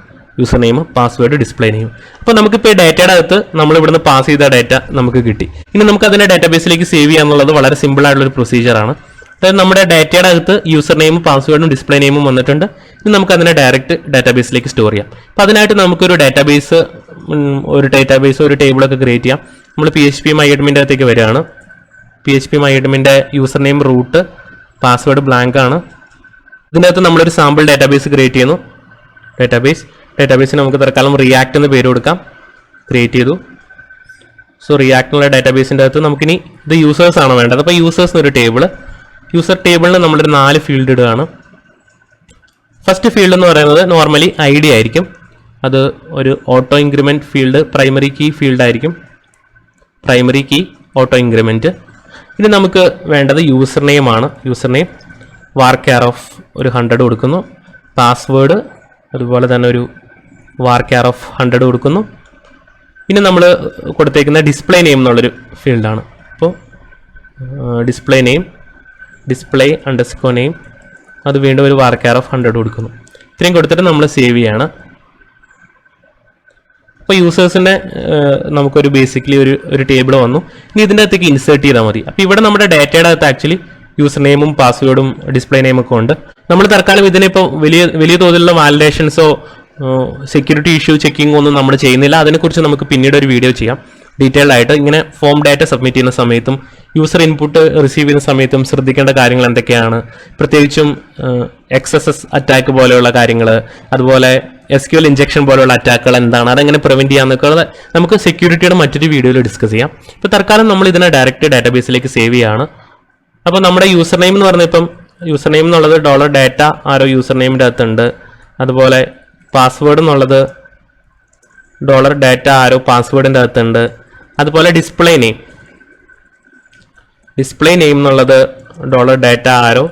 User name, password, display name. അപ്പോൾ നമുക്കിപ്പോൾ ഈ ഡാറ്റയുടെ അകത്ത് നമ്മൾ ഇവിടുന്ന് പാസ് ചെയ്ത ഡാറ്റ നമുക്ക് കിട്ടി. ഇനി നമുക്ക് അതിനെ ഡാറ്റാബേസിലേക്ക് സേവ് ചെയ്യാന്നുള്ളത് വളരെ സിമ്പിൾ ആയിട്ടുള്ളൊരു പ്രൊസീജിയറാണ്. അതായത് നമ്മുടെ ഡാറ്റയുടെ അകത്ത് യൂസർ നെയിമും പാസ്വേഡും ഡിസ്പ്ലേ നെയിമും വന്നിട്ടുണ്ട്. ഇനി നമുക്ക് അതിനെ ഡയറക്റ്റ് ഡാറ്റാബേസിലേക്ക് സ്റ്റോർ ചെയ്യാം. അപ്പോൾ അതിനായിട്ട് നമുക്കൊരു ഡാറ്റാബേസ് ഒരു ടേബിളൊക്കെ ക്രിയേറ്റ് ചെയ്യാം. നമ്മൾ PHP-MyAdmin അകത്തേക്ക് വരികയാണ്. PHP-MyAdmin user name root, password blank ആണ്. ഇതിൻ്റെ അകത്ത് നമ്മളൊരു സാമ്പിൾ ഡാറ്റാബേസ് ക്രിയേറ്റ് ചെയ്യുന്നു. ഡാറ്റാബേസിന് നമുക്ക് തൽക്കാലം റിയാക്ട് എന്ന് പേര് കൊടുക്കാം. ക്രിയേറ്റ് ചെയ്തു. സോ റിയാക്ടിനുള്ള ഡാറ്റാബേസിൻ്റെ അകത്ത് നമുക്കിനി ഇത് യൂസേഴ്സ് ആണ് വേണ്ടത്. അപ്പോൾ യൂസേഴ്സ് എന്നൊരു യൂസർ ടേബിളിന് നമ്മളൊരു 4 ഫീൽഡ് ഇടുകയാണ്. ഫസ്റ്റ് ഫീൽഡ് എന്ന് പറയുന്നത് നോർമലി ID ആയിരിക്കും. അത് ഒരു auto increment field, primary key field ആയിരിക്കും. Primary key auto increment. ഇനി നമുക്ക് വേണ്ടത് യൂസർ നെയിം ആണ്. യൂസർ നെയിം var of ഒരു 100 കൊടുക്കുന്നു. പാസ്വേഡ് അതുപോലെ തന്നെ ഒരു var of 100 കൊടുക്കുന്നു. ഇനി നമ്മൾ കൊടുത്തേക്കുന്ന ഡിസ്പ്ലേ നെയിം എന്നുള്ളൊരു ഫീൽഡാണ്. അപ്പോൾ display name, display underscore name, അത് വീണ്ടും ഒരു var of 100 കൊടുക്കുന്നു. ഇത്രയും കൊടുത്തിട്ട് നമ്മൾ സേവ് ചെയ്യാണ്. അപ്പോൾ യൂസേഴ്സിൻ്റെ നമുക്കൊരു ബേസിക്കലി ഒരു ടേബിൾ വന്നു. ഇനി ഇതിൻ്റെ അകത്തേക്ക് ഇൻസേർട്ട് ചെയ്താൽ മതി. അപ്പോൾ ഇവിടെ നമ്മുടെ ഡാറ്റയുടെ അകത്ത് ആക്ച്വലി യൂസർ നെയിമും പാസ്വേഡും ഡിസ്പ്ലേ നെയിമും ഒക്കെ ഉണ്ട്. നമ്മൾ തൽക്കാലം ഇതിനിപ്പോൾ വലിയ തോതിലുള്ള വാലിഡേഷൻസോ സെക്യൂരിറ്റി ഇഷ്യൂ ചെക്കിംഗ് ഒന്നും നമ്മൾ ചെയ്യുന്നില്ല. അതിനെക്കുറിച്ച് നമുക്ക് പിന്നീട് ഒരു വീഡിയോ ചെയ്യാം ഡീറ്റെയിൽഡ് ആയിട്ട്. ഇങ്ങനെ ഫോം ഡാറ്റ സബ്മിറ്റ് ചെയ്യുന്ന സമയത്തും യൂസർ ഇൻപുട്ട് റിസീവ് ചെയ്യുന്ന സമയത്തും ശ്രദ്ധിക്കേണ്ട കാര്യങ്ങൾ എന്തൊക്കെയാണ്, പ്രത്യേകിച്ചും XSS അറ്റാക്ക് പോലെയുള്ള കാര്യങ്ങൾ, അതുപോലെ SQL ഇഞ്ചക്ഷൻ പോലെയുള്ള അറ്റാക്കുകൾ എന്താണ്, അതെങ്ങനെ പ്രിവെൻറ്റ് ചെയ്യാമെന്നൊക്കെ നമുക്ക് സെക്യൂരിറ്റിയുടെ മറ്റൊരു വീഡിയോയിൽ ഡിസ്കസ് ചെയ്യാം. ഇപ്പോൾ തൽക്കാലം നമ്മൾ ഇതിനെ ഡയറക്റ്റ് ഡാറ്റാബേസിലേക്ക് സേവ് ചെയ്യുകയാണ്. അപ്പോൾ നമ്മുടെ യൂസർ നെയിം എന്ന് പറഞ്ഞാൽ ഇപ്പം യൂസർ നെയിം എന്നുള്ളത് $data ആരോ യൂസർ നെയിമിൻ്റെ അകത്തുണ്ട്. അതുപോലെ പാസ്വേഡ് എന്നുള്ളത് $data ആരോ പാസ്വേഡിൻ്റെ അകത്തുണ്ട്. അതുപോലെ ഡിസ്പ്ലേ നെയിം എന്നുള്ളത് $data ആരോ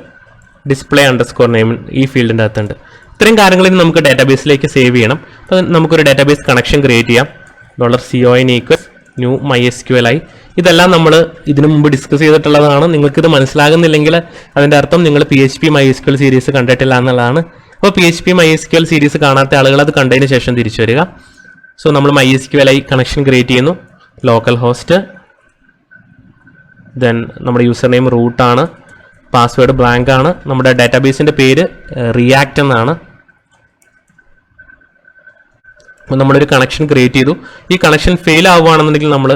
ഡിസ്പ്ലേ അണ്ടർസ്കോർ നെയിം ഈ ഫീൽഡിൻ്റെ അകത്തുണ്ട്. ഇത്രയും കാര്യങ്ങളിൽ നമുക്ക് ഡാറ്റാബേസിലേക്ക് സേവ് ചെയ്യണം. അപ്പോൾ നമുക്കൊരു ഡാറ്റാബേസ് കണക്ഷൻ ക്രിയേറ്റ് ചെയ്യാം. $coin = new MySQLi. ഇതെല്ലാം നമ്മൾ ഇതിനു മുമ്പ് ഡിസ്കസ് ചെയ്തിട്ടുള്ളതാണ്. നിങ്ങൾക്കിത് മനസ്സിലാകുന്നില്ലെങ്കിൽ അതിൻ്റെ അർത്ഥം നിങ്ങൾ PHP-MySQL സീരീസ് കണ്ടിട്ടില്ല എന്നുള്ളതാണ്. അപ്പോൾ PHP-MySQL സീരീസ് കാണാത്ത ആളുകൾ അത് കണ്ടതിന് ശേഷം തിരിച്ചു വരിക. സോ നമ്മൾ MySQLi കണക്ഷൻ ക്രിയേറ്റ് ചെയ്യുന്നു. ലോക്കൽ ഹോസ്റ്റ്, ദെൻ നമ്മുടെ യൂസർ നെയിം റൂട്ടാണ്, പാസ്വേഡ് ബ്ലാങ്ക് ആണ്, നമ്മുടെ ഡാറ്റാബേസിൻ്റെ പേര് റിയാക്ട് എന്നാണ്. അപ്പോൾ നമ്മളൊരു കണക്ഷൻ ക്രിയേറ്റ് ചെയ്തു. ഈ കണക്ഷൻ ഫെയിൽ ആവുകയാണെന്നുണ്ടെങ്കിൽ നമ്മൾ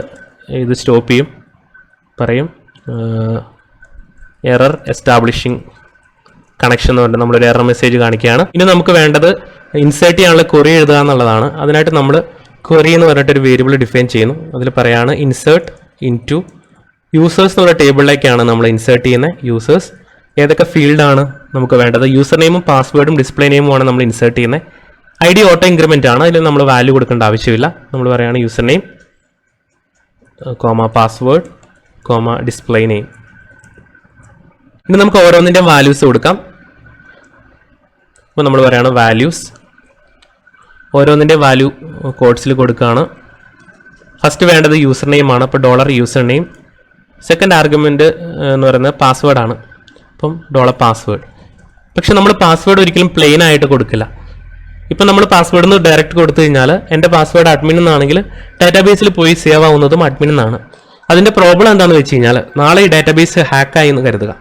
ഇത് സ്റ്റോപ്പ് ചെയ്യും, പറയും എറർ എസ്റ്റാബ്ലിഷിംഗ് കണക്ഷൻ എന്ന് പറഞ്ഞിട്ട് നമ്മളൊരു എറർ മെസ്സേജ് കാണിക്കുകയാണ്. ഇനി നമുക്ക് വേണ്ടത് ഇൻസേർട്ട് ചെയ്യാനുള്ള ക്വറി എഴുതുക എന്നുള്ളതാണ്. അതിനായിട്ട് നമ്മൾ ക്വറി എന്ന് പറഞ്ഞിട്ടൊരു വേരിയബിൾ ഡിഫൈൻ ചെയ്യുന്നു. അതിൽ പറയാണ് ഇൻസേർട്ട് ഇൻടു യൂസേഴ്സ് എന്നുള്ള ടേബിളിലേക്കാണ് നമ്മൾ ഇൻസേർട്ട് ചെയ്യുന്നത്. യൂസേഴ്സ് ഏതൊക്കെ ഫീൽഡാണ് നമുക്ക് വേണ്ടത്? യൂസർ നെയിമും പാസ്വേഡും ഡിസ്പ്ലേ നെയിമുമാണ് നമ്മൾ ഇൻസേർട്ട് ചെയ്യുന്നത്. ID ഓട്ടോ ഇൻക്രിമെൻ്റ് ആണ്, അതിൽ നമ്മൾ വാല്യൂ കൊടുക്കേണ്ട ആവശ്യമില്ല. നമ്മൾ പറയുകയാണ് user name password display name. ഇനി നമുക്ക് ഓരോന്നിൻ്റെയും വാല്യൂസ് കൊടുക്കാം. അപ്പോൾ നമ്മൾ പറയുകയാണ് വാല്യൂസ്, ഓരോന്നിൻ്റെയും വാല്യൂ കോഡ്സിൽ കൊടുക്കുകയാണ്. ഫസ്റ്റ് വേണ്ടത് യൂസർ നെയിം ആണ്. അപ്പോൾ $യൂസർ നെയിം. സെക്കൻഡ് ആർഗ്യുമെൻറ്റ് എന്ന് പറയുന്നത് പാസ്വേഡാണ്. അപ്പം $പാസ്വേഡ്. പക്ഷെ നമ്മൾ പാസ്വേഡ് ഒരിക്കലും പ്ലെയിൻ ആയിട്ട് കൊടുക്കില്ല. ഇപ്പം നമ്മൾ പാസ്വേഡ് നിന്ന് ഡയറക്റ്റ് കൊടുത്തു കഴിഞ്ഞാൽ എൻ്റെ പാസ്വേഡ് അഡ്മിൻ എന്നാണെങ്കിൽ ഡാറ്റാബേസിൽ പോയി സേവ് ആവുന്നതും അഡ്മിൻ എന്നാണ്. അതിൻ്റെ പ്രോബ്ലം എന്താണെന്ന് വെച്ച് കഴിഞ്ഞാൽ നാളെ ഈ ഡാറ്റാബേസ് ഹാക്കായി എന്ന് കരുതുക.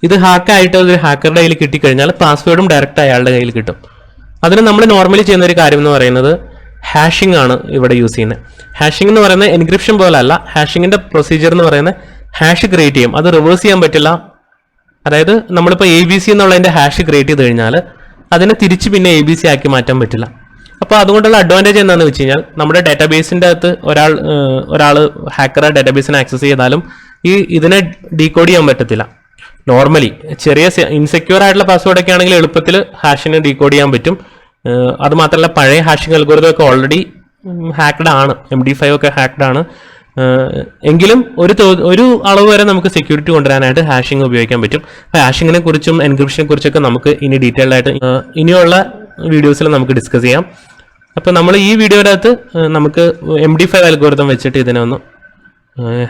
ഇത് ഹാക്കായിട്ട് ഒരു ഹാക്കറുടെ കയ്യിൽ കിട്ടിക്കഴിഞ്ഞാൽ പാസ്വേഡും ഡയറക്റ്റ് അയാളുടെ കയ്യിൽ കിട്ടും. അതിന് നമ്മൾ നോർമലി ചെയ്യുന്ന ഒരു കാര്യം എന്ന് പറയുന്നത് ഹാഷിംഗ് ആണ് ഇവിടെ യൂസ് ചെയ്യുന്നത്. ഹാഷിംഗ് എന്ന് പറയുന്നത് എൻക്രിപ്ഷൻ പോലെ അല്ല. ഹാഷിങ്ങിൻ്റെ പ്രൊസീജിയർ എന്ന് പറയുന്നത് ഹാഷ് ക്രിയേറ്റ് ചെയ്യും, അത് റിവേഴ്സ് ചെയ്യാൻ പറ്റില്ല. അതായത് നമ്മളിപ്പോൾ ABC എന്നുള്ളതിൻ്റെ ഹാഷ് ക്രിയേറ്റ് ചെയ്ത് കഴിഞ്ഞാൽ അതിനെ തിരിച്ച് പിന്നെ ABC ആക്കി മാറ്റാൻ പറ്റില്ല. അപ്പോൾ അതുകൊണ്ടുള്ള അഡ്വാൻറ്റേജ് എന്താണെന്ന് വെച്ച് കഴിഞ്ഞാൽ നമ്മുടെ ഡാറ്റാബേസിൻ്റെ അകത്ത് ഒരാൾ ഹാക്കർ ഡാറ്റാബേസിനെ ആക്സസ് ചെയ്താലും ഇതിനെ ഡീകോഡ് ചെയ്യാൻ പറ്റത്തില്ല. നോർമലി ചെറിയ ഇൻസെക്യൂർ ആയിട്ടുള്ള പാസ്വേഡൊക്കെ ആണെങ്കിൽ എളുപ്പത്തിൽ ഹാഷിനെ ഡീകോഡ് ചെയ്യാൻ പറ്റും. അതുമാത്രമല്ല പഴയ ഹാഷിംഗ് അൽഗോരിതം ഒക്കെ ഓൾറെഡി ഹാക്ക്ഡ് ആണ്, MD5 ഒക്കെ ഹാക്ക്ഡ് ആണ്. എങ്കിലും ഒരു അളവ് വരെ നമുക്ക് സെക്യൂരിറ്റി കൊണ്ടുവരാനായിട്ട് ഹാഷിംഗ് ഉപയോഗിക്കാൻ പറ്റും. ഹാഷിങ്ങിനെ കുറിച്ചും എൻക്രിപ്ഷനെ കുറിച്ചൊക്കെ നമുക്ക് ഇനി ഡീറ്റെയിൽഡ് ആയിട്ട് ഇനിയുള്ള വീഡിയോസിൽ നമുക്ക് ഡിസ്കസ് ചെയ്യാം. അപ്പോൾ നമ്മൾ ഈ വീഡിയോയുടെ അകത്ത് നമുക്ക് MD5 അൽഗോരിതം വെച്ചിട്ട് ഇതിനെ ഒന്ന്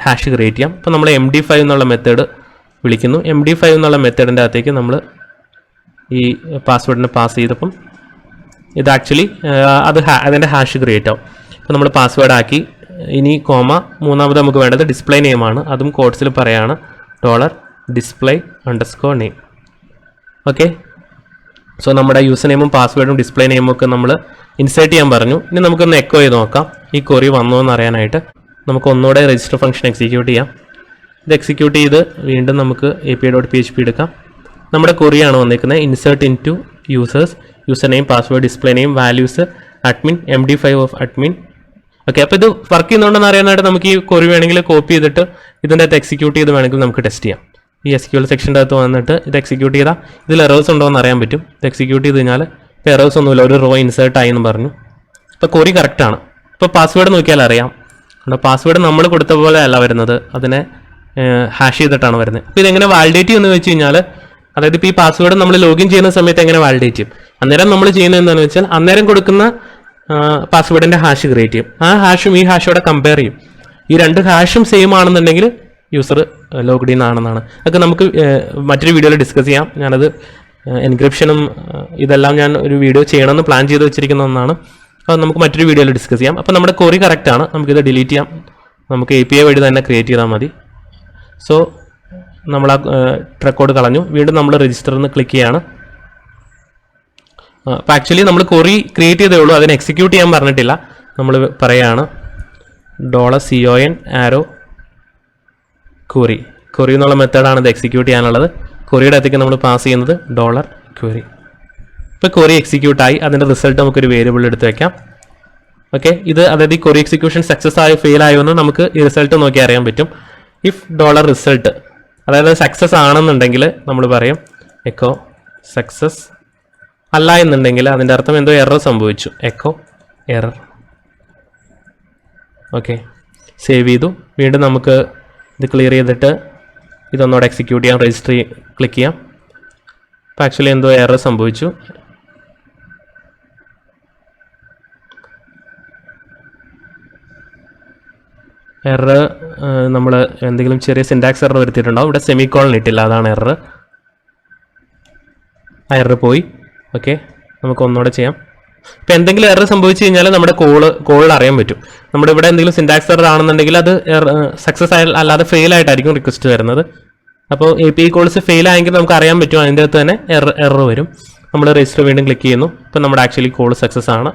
ഹാഷ് ക്രിയേറ്റ് ചെയ്യാം. അപ്പോൾ നമ്മൾ MD5 എന്നുള്ള മെത്തേഡ് വിളിക്കുന്നു. MD5 എന്നുള്ള മെത്തേഡിൻ്റെ അകത്തേക്ക് നമ്മൾ ഈ പാസ്വേഡിനെ പാസ് ചെയ്തപ്പം ഇത് ആക്ച്വലി അതിൻ്റെ ഹാഷ് ക്രിയേറ്റ് ആവും. അപ്പോൾ നമ്മൾ പാസ്വേഡ് ആക്കി. ഇനി മൂന്നാമത് നമുക്ക് വേണ്ടത് ഡിസ്പ്ലേ നെയിമാണ്. അതും കോഡ്സിൽ പറയാണ് $display_name. ഓക്കെ, സോ നമ്മുടെ യൂസർ നെയിമും പാസ്വേഡും ഡിസ്പ്ലേ നെയിമും ഒക്കെ നമ്മൾ ഇൻസേർട്ട് ചെയ്യാൻ പറഞ്ഞു. ഇനി നമുക്കൊന്ന് എക്കോ ചെയ്ത് നോക്കാം ഈ ക്വറി വന്നോ എന്ന് അറിയാനായിട്ട്. നമുക്ക് ഒന്നുകൂടെ രജിസ്റ്റർ ഫംഗ്ഷൻ എക്സിക്യൂട്ട് ചെയ്യാം. ഇത് എക്സിക്യൂട്ട് ചെയ്ത് വീണ്ടും നമുക്ക് API.php എടുക്കാം. നമ്മുടെ ക്വറിയാണ് വന്നിരിക്കുന്നത്. Insert into users, user name, password, display name, values, admin, MD5 of admin. Okay, അപ്പോൾ ഇത് വർക്ക് ചെയ്യുന്നുണ്ടെന്ന് അറിയാനായിട്ട് നമുക്ക് ഈ ക്വറി വേണമെങ്കിൽ കോപ്പി ചെയ്തിട്ട് ഇതിൻ്റെ അകത്ത് എക്സിക്യൂട്ട് ചെയ്ത് വേണമെങ്കിൽ നമുക്ക് ടെസ്റ്റ് ചെയ്യാം. ഈ SQL സെക്ഷൻ്റെ അകത്ത് വന്നിട്ട് ഇത് എക്സിക്യൂട്ട് ചെയ്താൽ ഇതിൽ എറേഴ്സ് ഉണ്ടോ എന്ന് അറിയാൻ പറ്റും. ഇത് എക്സിക്യൂട്ട് ചെയ്ത് കഴിഞ്ഞാൽ ഇപ്പോൾ എറേഴ്സ് ഒന്നുമില്ല, ഒരു റോ ഇൻസേർട്ട് ആയി എന്ന് പറഞ്ഞു. ഇപ്പോൾ ക്വറി കറക്റ്റാണ്. ഇപ്പോൾ പാസ്വേഡ് നോക്കിയാൽ അറിയാം. പാസ്വേഡ് നമ്മൾ കൊടുത്ത പോലെ അല്ല വരുന്നത്, അതിനെ ഹാഷ് ചെയ്തിട്ടാണ് വരുന്നത്. അപ്പോൾ ഇതെങ്ങനെ വാലിഡേറ്റ് ചെയ്യുമെന്ന് വെച്ച് കഴിഞ്ഞാൽ, അതായത് ഇപ്പോൾ ഈ പാസ്വേഡ് നമ്മൾ ലോഗിൻ ചെയ്യുന്ന സമയത്ത് എങ്ങനെ വാലിഡേറ്റ് ചെയ്യും? അന്നേരം നമ്മൾ ചെയ്യുന്നത് എന്താണെന്ന് വെച്ചാൽ അന്നേരം കൊടുക്കുന്ന പാസ്വേഡിൻ്റെ ഹാഷ് ക്രിയേറ്റ് ചെയ്യും. ആ ഹാഷും ഈ ഹാഷോടെ കമ്പയർ ചെയ്യും. ഈ രണ്ട് ഹാഷും സെയിം ആണെന്നുണ്ടെങ്കിൽ യൂസർ ലോഗ്ഡ് ഇൻ ആണെന്നാണ്. അതൊക്കെ നമുക്ക് മറ്റൊരു വീഡിയോയിൽ ഡിസ്കസ് ചെയ്യാം. ഞാനത് എൻക്രിപ്ഷനും ഇതെല്ലാം ഞാൻ ഒരു വീഡിയോ ചെയ്യണമെന്ന് പ്ലാൻ ചെയ്ത് വെച്ചിരിക്കുന്ന ഒന്നാണ്. അത് നമുക്ക് മറ്റൊരു വീഡിയോയിൽ ഡിസ്കസ് ചെയ്യാം. അപ്പോൾ നമ്മുടെ ക്വറി കറക്റ്റാണ്, നമുക്കിത് ഡിലീറ്റ് ചെയ്യാം. നമുക്ക് API വഴി തന്നെ ക്രിയേറ്റ് ചെയ്താൽ മതി. സോ നമ്മൾ ആ റെക്കോർഡ് കളഞ്ഞു. വീണ്ടും നമ്മൾ രജിസ്റ്ററിൽ നിന്ന് ക്ലിക്ക് ചെയ്യാണ്. അപ്പോൾ ആക്ച്വലി നമ്മൾ ക്വറി ക്രിയേറ്റ് ചെയ്തേ ഉള്ളൂ, അതിനെ എക്സിക്യൂട്ട് ചെയ്യാൻ പറഞ്ഞിട്ടില്ല. നമ്മൾ പറയുകയാണ് $CON ക്വറി. ക്വറി എന്നുള്ള മെത്തേഡാണ് ഇത് എക്സിക്യൂട്ട് ചെയ്യാനുള്ളത്. ക്വറിയുടെ അകത്തേക്ക് നമ്മൾ പാസ് ചെയ്യുന്നത് $query. ഇപ്പോൾ ക്വറി എക്സിക്യൂട്ടായി. അതിൻ്റെ റിസൾട്ട് നമുക്കൊരു വേരിയബിൾ എടുത്ത് വെക്കാം. ഓക്കെ, ഇത് അതായത് ഈ ക്വറി എക്സിക്യൂഷൻ സക്സസ് ആയോ ഫെയിൽ ആയോ എന്ന് നമുക്ക് ഈ റിസൾട്ട് നോക്കി അറിയാൻ പറ്റും. ഇഫ് $result, അതായത് സക്സസ് ആണെന്നുണ്ടെങ്കിൽ നമ്മൾ പറയും എക്കോ സക്സസ്, അല്ല എന്നുണ്ടെങ്കിൽ അതിൻ്റെ അർത്ഥം എന്തോ എറർ സംഭവിച്ചു, എക്കോ എറർ. ഓക്കെ, സേവ് ചെയ്തു. വീണ്ടും നമുക്ക് ഇത് ക്ലിയർ ചെയ്തിട്ട് ഇതൊന്നോടെ എക്സിക്യൂട്ട് ചെയ്യാം. രജിസ്റ്റർ ക്ലിക്ക് ചെയ്യാം. അപ്പോൾ ആക്ച്വലി എന്തോ എറർ സംഭവിച്ചു. എറർ നമ്മൾ എന്തെങ്കിലും ചെറിയ സിൻടാക്സ് എറർ വരുത്തിയിട്ടുണ്ടാവും. ഇവിടെ സെമിക്കോളൻ ഇട്ടില്ല, അതാണ് എറർ. ആ എറർ പോയി. ഓക്കെ, നമുക്ക് ഒന്നുകൂടെ ചെയ്യാം. ഇപ്പോൾ എന്തെങ്കിലും എറർ സംഭവിച്ചു കഴിഞ്ഞാൽ നമ്മുടെ കോളിൽ അറിയാൻ പറ്റും. നമ്മുടെ ഇവിടെ എന്തെങ്കിലും സിൻടാക്സ് എറർ ആണെന്നുണ്ടെങ്കിൽ അത് സക്സസ് അല്ലാതെ ഫെയിൽ ആയിട്ടായിരിക്കും റിക്വസ്റ്റ് വരുന്നത്. അപ്പോൾ API കോൾസ് ഫെയിൽ ആയെങ്കിൽ നമുക്ക് അറിയാൻ പറ്റും, അതിൻ്റെ അകത്ത് തന്നെ എറർ വരും. നമ്മൾ രജിസ്റ്റർ വീണ്ടും ക്ലിക്ക് ചെയ്യുന്നു. ഇപ്പോൾ നമ്മുടെ ആക്ച്വലി കോൾ സക്സസ് ആണ്.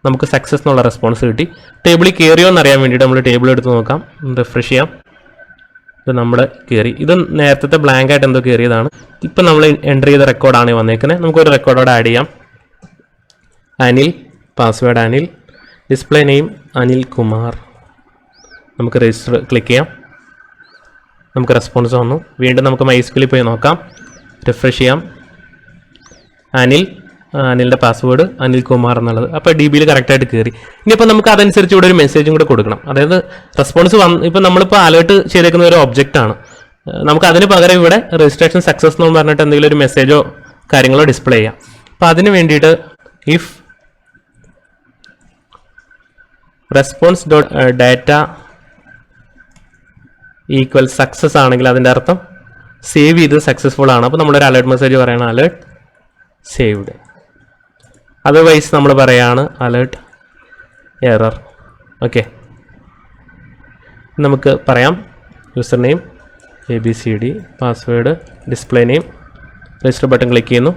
നമുക്ക് സക്സസ് എന്നുള്ള റെസ്പോൺസ് കിട്ടി. ടേബിളിൽ കയറിയോ എന്ന് അറിയാൻ വേണ്ടിയിട്ട് നമ്മൾ ടേബിൾ എടുത്ത് നോക്കാം. റിഫ്രഷ് ചെയ്യാം. ഇത് നമ്മൾ കയറി. ഇത് നേരത്തെ ബ്ലാങ്ക് ആയിട്ട് എന്തോ കയറിയതാണ്. ഇപ്പം നമ്മൾ എൻ്റർ ചെയ്ത റെക്കോർഡാണ് വന്നേക്കുന്നത്. നമുക്കൊരു റെക്കോർഡോടെ ആഡ് ചെയ്യാം. Anil, password Anil, display name Anil Kumar. നമുക്ക് രജിസ്റ്റർ ക്ലിക്ക് ചെയ്യാം. നമുക്ക് റെസ്പോൺസ് വന്നു. വീണ്ടും നമുക്ക് MySQL പോയി നോക്കാം. റിഫ്രഷ് ചെയ്യാം. അനിലിൻ്റെ പാസ്വേഡ് അനിൽ കുമാർ എന്നുള്ളത്. അപ്പോൾ DBയിൽ കറക്റ്റായിട്ട് കയറി. ഇനിയിപ്പോൾ നമുക്ക് അതനുസരിച്ച് ഇവിടെ ഒരു മെസ്സേജും കൂടെ കൊടുക്കണം. അതായത് റെസ്പോൺസ് ഇപ്പം നമ്മളിപ്പോൾ അലേർട്ട് ചെയ്തേക്കുന്ന ഒരു ഒബ്ജക്റ്റാണ്. നമുക്ക് അതിന് പകരം ഇവിടെ രജിസ്ട്രേഷൻ സക്സസ് എന്ന് പറഞ്ഞിട്ട് എന്തെങ്കിലും ഒരു മെസ്സേജോ കാര്യങ്ങളോ ഡിസ്പ്ലേ ചെയ്യാം. അപ്പോൾ അതിന് വേണ്ടിയിട്ട് ഇഫ് response.data ഈക്വൽ സക്സസ് ആണെങ്കിൽ അതിൻ്റെ അർത്ഥം സേവ് ചെയ്ത് സക്സസ്ഫുൾ ആണ്. അപ്പോൾ നമ്മളൊരു അലേർട്ട് മെസ്സേജ് പറയണം, അലേർട്ട് സേവ്ഡ്. അതർവൈസ് നമ്മൾ പറയാണ് അലേർട്ട് എറർ. ഓക്കെ, നമുക്ക് പറയാം user name ABCD, password, display name, register button click ചെയ്യുന്നു,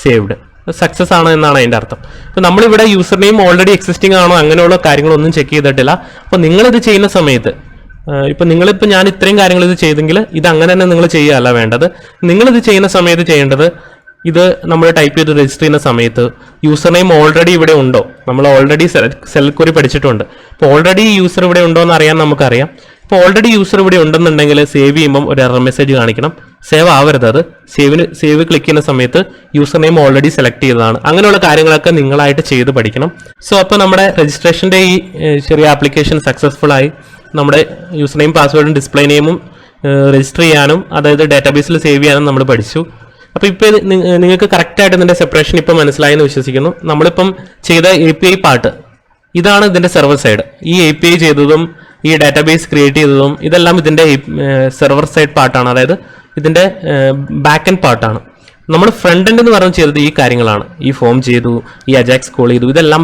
സേവ്ഡ്. സക്സസ് ആണ് എന്നാണ് അതിൻ്റെ അർത്ഥം. അപ്പോൾ നമ്മളിവിടെ യൂസർ നെയിം ഓൾറെഡി എക്സിസ്റ്റിംഗ് ആണോ അങ്ങനെയുള്ള കാര്യങ്ങളൊന്നും ചെക്ക് ചെയ്തിട്ടില്ല. അപ്പോൾ നിങ്ങളിത് ചെയ്യുന്ന സമയത്ത് നിങ്ങളിപ്പോൾ ഞാൻ ഇത്രയും കാര്യങ്ങൾ ഇത് ചെയ്തെങ്കിൽ ഇത് അങ്ങനെ തന്നെ നിങ്ങൾ ചെയ്യുകയല്ല വേണ്ടത്. നിങ്ങളിത് ചെയ്യുന്ന സമയത്ത് ചെയ്യേണ്ടത്, ഇത് നമ്മൾ ടൈപ്പ് ചെയ്ത് രജിസ്റ്റർ ചെയ്യുന്ന സമയത്ത് യൂസർ നെയിം ഓൾറെഡി ഇവിടെ ഉണ്ടോ, നമ്മൾ ഓൾറെഡി സെൽ ക്വറി പഠിച്ചിട്ടുണ്ട്. അപ്പോൾ ഓൾറെഡി യൂസർ ഇവിടെ ഉണ്ടോ എന്ന് അറിയാൻ നമുക്കറിയാം. ഇപ്പോൾ ഓൾറെഡി യൂസർ ഇവിടെ ഉണ്ടെന്നുണ്ടെങ്കിൽ സേവ് ചെയ്യുമ്പം ഒരു എറർ മെസ്സേജ് കാണിക്കണം. സേവ് ആവരുത്. അത് സേവ് ക്ലിക്ക് ചെയ്യുന്ന സമയത്ത് യൂസർ നെയിം ഓൾറെഡി സെലക്ട് ചെയ്തതാണ്. അങ്ങനെയുള്ള കാര്യങ്ങളൊക്കെ നിങ്ങളായിട്ട് ചെയ്ത് പഠിക്കണം. സോ അപ്പോൾ നമ്മുടെ രജിസ്ട്രേഷൻ്റെ ഈ ചെറിയ ആപ്ലിക്കേഷൻ സക്സസ്ഫുൾ ആയി. നമ്മുടെ യൂസർ നെയിം, പാസ്വേഡും ഡിസ്പ്ലേ നെയിമും രജിസ്റ്റർ ചെയ്യാനും അതായത് ഡാറ്റാബേസിൽ സേവ് ചെയ്യാനും നമ്മൾ പഠിച്ചു. അപ്പോൾ ഇപ്പോൾ നിങ്ങൾക്ക് കറക്റ്റായിട്ട് ഇതിൻ്റെ സെപ്പറേഷൻ ഇപ്പോൾ മനസ്സിലായെന്ന് വിശ്വസിക്കുന്നു. നമ്മളിപ്പം ചെയ്ത API പാർട്ട് ഇതാണ് ഇതിൻ്റെ സെർവർ സൈഡ്. ഈ API ചെയ്തതും ഈ ഡാറ്റാബേസ് ക്രിയേറ്റ് ചെയ്തതും ഇതെല്ലാം ഇതിൻ്റെ സെർവർ സൈഡ് പാർട്ടാണ്, അതായത് ഇതിൻ്റെ ബാക്ക് എൻഡ് പാർട്ടാണ്. നമ്മൾ ഫ്രണ്ട് എൻഡ് എന്ന് പറഞ്ഞ് ചെയ്തത് ഈ കാര്യങ്ങളാണ്. ഈ ഫോം ചെയ്തു, ഈ അജാക്സ് കോൾ ചെയ്തു, ഇതെല്ലാം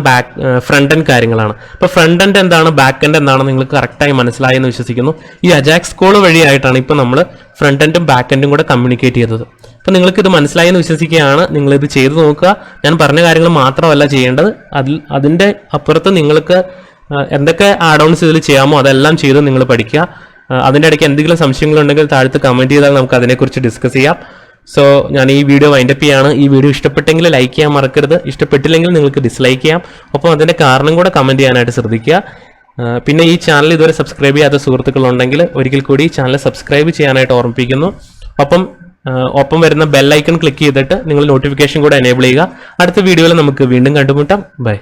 ഫ്രണ്ട് എൻഡ് കാര്യങ്ങളാണ്. അപ്പോൾ ഫ്രണ്ട് എൻഡ് എന്താണ്, ബാക്ക് എൻഡ് എന്താണെന്ന് നിങ്ങൾക്ക് കറക്റ്റായി മനസ്സിലായി എന്ന് വിശ്വസിക്കുന്നു. ഈ അജാക്സ് കോൾ വഴിയായിട്ടാണ് ഇപ്പോൾ നമ്മൾ ഫ്രണ്ട് എൻഡും ബാക്ക് എൻഡും കൂടെ കമ്മ്യൂണിക്കേറ്റ് ചെയ്തത്. അപ്പോൾ നിങ്ങൾക്ക് ഇത് മനസ്സിലായി എന്ന് വിശ്വസിക്കുകയാണ്. നിങ്ങളിത് ചെയ്ത് നോക്കുക. ഞാൻ പറഞ്ഞ കാര്യങ്ങൾ മാത്രമല്ല ചെയ്യേണ്ടത്, അതിൻ്റെ അപ്പുറത്ത് നിങ്ങൾക്ക് എന്തൊക്കെ ആഡ് ഓൺസ് ഇതിൽ ചെയ്യാമോ അതെല്ലാം ചെയ്ത് നിങ്ങൾ പഠിക്കുക. അതിൻ്റെ ഇടയ്ക്ക് എന്തെങ്കിലും സംശയങ്ങളുണ്ടെങ്കിൽ താഴത്ത് കമൻറ്റ് ചെയ്താൽ നമുക്ക് അതിനെക്കുറിച്ച് ഡിസ്കസ് ചെയ്യാം. സോ ഞാൻ ഈ വീഡിയോ വൈൻഡപ്പ് ചെയ്യാണ്. ഈ വീഡിയോ ഇഷ്ടപ്പെട്ടെങ്കിൽ ലൈക്ക് ചെയ്യാൻ മറക്കരുത്, ഇഷ്ടപ്പെട്ടില്ലെങ്കിൽ നിങ്ങൾക്ക് ഡിസ്ലൈക്ക് ചെയ്യാം. ഒപ്പം അതിൻ്റെ കാരണം കൂടെ കമൻറ്റ് ചെയ്യാനായിട്ട് ശ്രദ്ധിക്കുക. പിന്നെ ഈ ചാനൽ ഇതുവരെ സബ്സ്ക്രൈബ് ചെയ്യാത്ത സുഹൃത്തുക്കളുണ്ടെങ്കിൽ ഒരിക്കൽ കൂടി ഈ ചാനൽ സബ്സ്ക്രൈബ് ചെയ്യാനായിട്ട് ഓർമ്മിപ്പിക്കുന്നു. ഒപ്പം വരുന്ന ബെൽ ഐക്കൺ ക്ലിക്ക് ചെയ്തിട്ട് നിങ്ങൾ നോട്ടിഫിക്കേഷൻ കൂടെ എനേബിൾ ചെയ്യുക. അടുത്ത വീഡിയോയിൽ നമുക്ക് വീണ്ടും കണ്ടുമുട്ടാം. ബൈ.